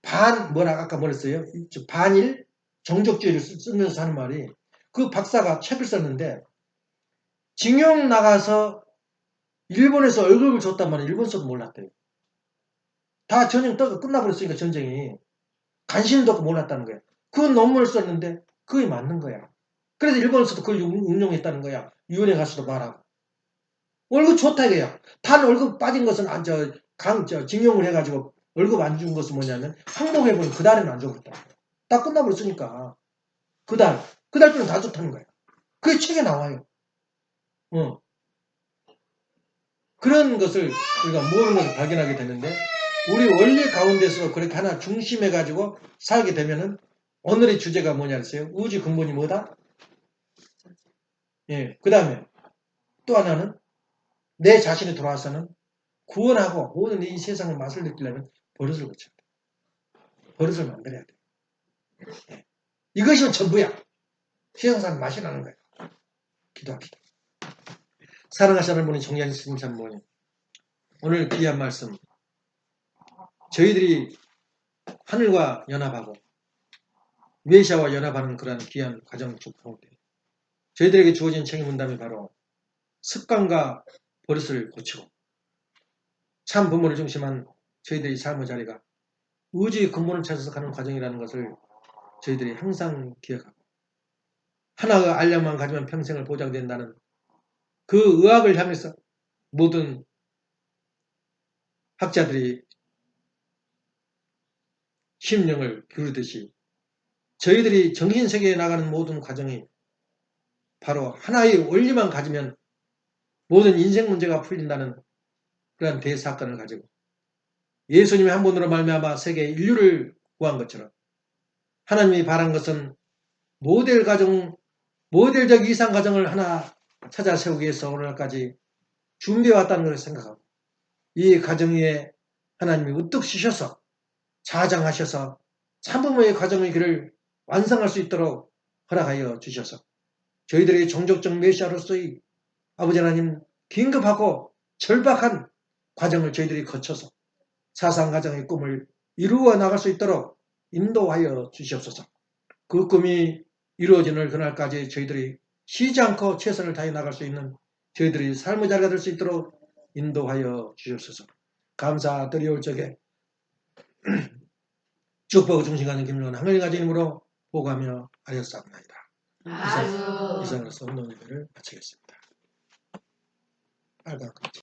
아까 뭐랬어요? 반일 정적주의를 쓰면서 하는 말이 그 박사가 책을 썼는데 징용 나가서 일본에서 월급을 줬단 말이에요. 일본서도 몰랐대요. 다 전쟁 끝나버렸으니까 전쟁이 관심도 없고 몰랐다는 거야. 그 논문을 썼는데 그게 맞는 거야. 그래서 일본에서도 그걸 응용했다는 거야. 유엔에 가서도 말하고. 월급 좋다 이거야. 단 월급 빠진 것은 징용을 해가지고 월급 안 준 것은 뭐냐면 항복해보니 그 달에는 안 줘버렸다. 다 끝나버렸으니까 그 달 때는 다 좋다는 거야. 그게 책에 나와요. 그런 것을 우리가 모르는 것을 발견하게 되는데 우리 원리 가운데서 그렇게 하나 중심해가지고 살게 되면은 오늘의 주제가 뭐냐 했어요? 우주 근본이 뭐다? 예. 그 다음에 또 하나는 내 자신이 돌아와서는 구원하고 모든 이 세상의 맛을 느끼려면 버릇을 고쳐야 돼. 버릇을 만들어야 돼. 예. 이것이 전부야. 세상사는 맛이 나는 거야. 기도합시다. 사랑하시는 분이 정리하신 스님 참모님. 오늘 귀한 말씀. 저희들이 하늘과 연합하고 메시아와 연합하는 그러한 귀한 과정 가운데 저희들에게 주어진 책임 분담이 바로 습관과 버릇을 고치고 참 부모를 중심한 저희들의 삶의 자리가 우주의 근본을 찾아서 가는 과정이라는 것을 저희들이 항상 기억하고 하나의 알량만 가지면 평생을 보장된다는 그 의학을 향해서 모든 학자들이 심령을 기울이듯이 저희들이 정신세계에 나가는 모든 과정이 바로 하나의 원리만 가지면 모든 인생 문제가 풀린다는 그러한 대사건을 가지고 예수님이 한 분으로 말미암아 세계 인류를 구한 것처럼 하나님이 바란 것은 모델적 이상 가정을 하나 찾아 세우기 위해서 오늘까지 준비해왔다는 것을 생각하고 이 가정 위에 하나님이 우뚝 쓰셔서 자장하셔서 참부모의 가정의 길을 완성할 수 있도록 허락하여 주셔서 저희들의 종족적 메시아로서의 아버지 하나님 긴급하고 절박한 과정을 저희들이 거쳐서 사상가정의 꿈을 이루어 나갈 수 있도록 인도하여 주시옵소서. 그 꿈이 이루어지는 그날까지 저희들이 쉬지 않고 최선을 다해 나갈 수 있는 저희들이 삶의 자리가 될 수 있도록 인도하여 주옵소서. 감사드리올 적에 축복의 중심가는 김용환 한글이 가진 힘으로 보고하며 하였사옵나이다. 아주 이상으로서 논의를 마치겠습니다. 빨간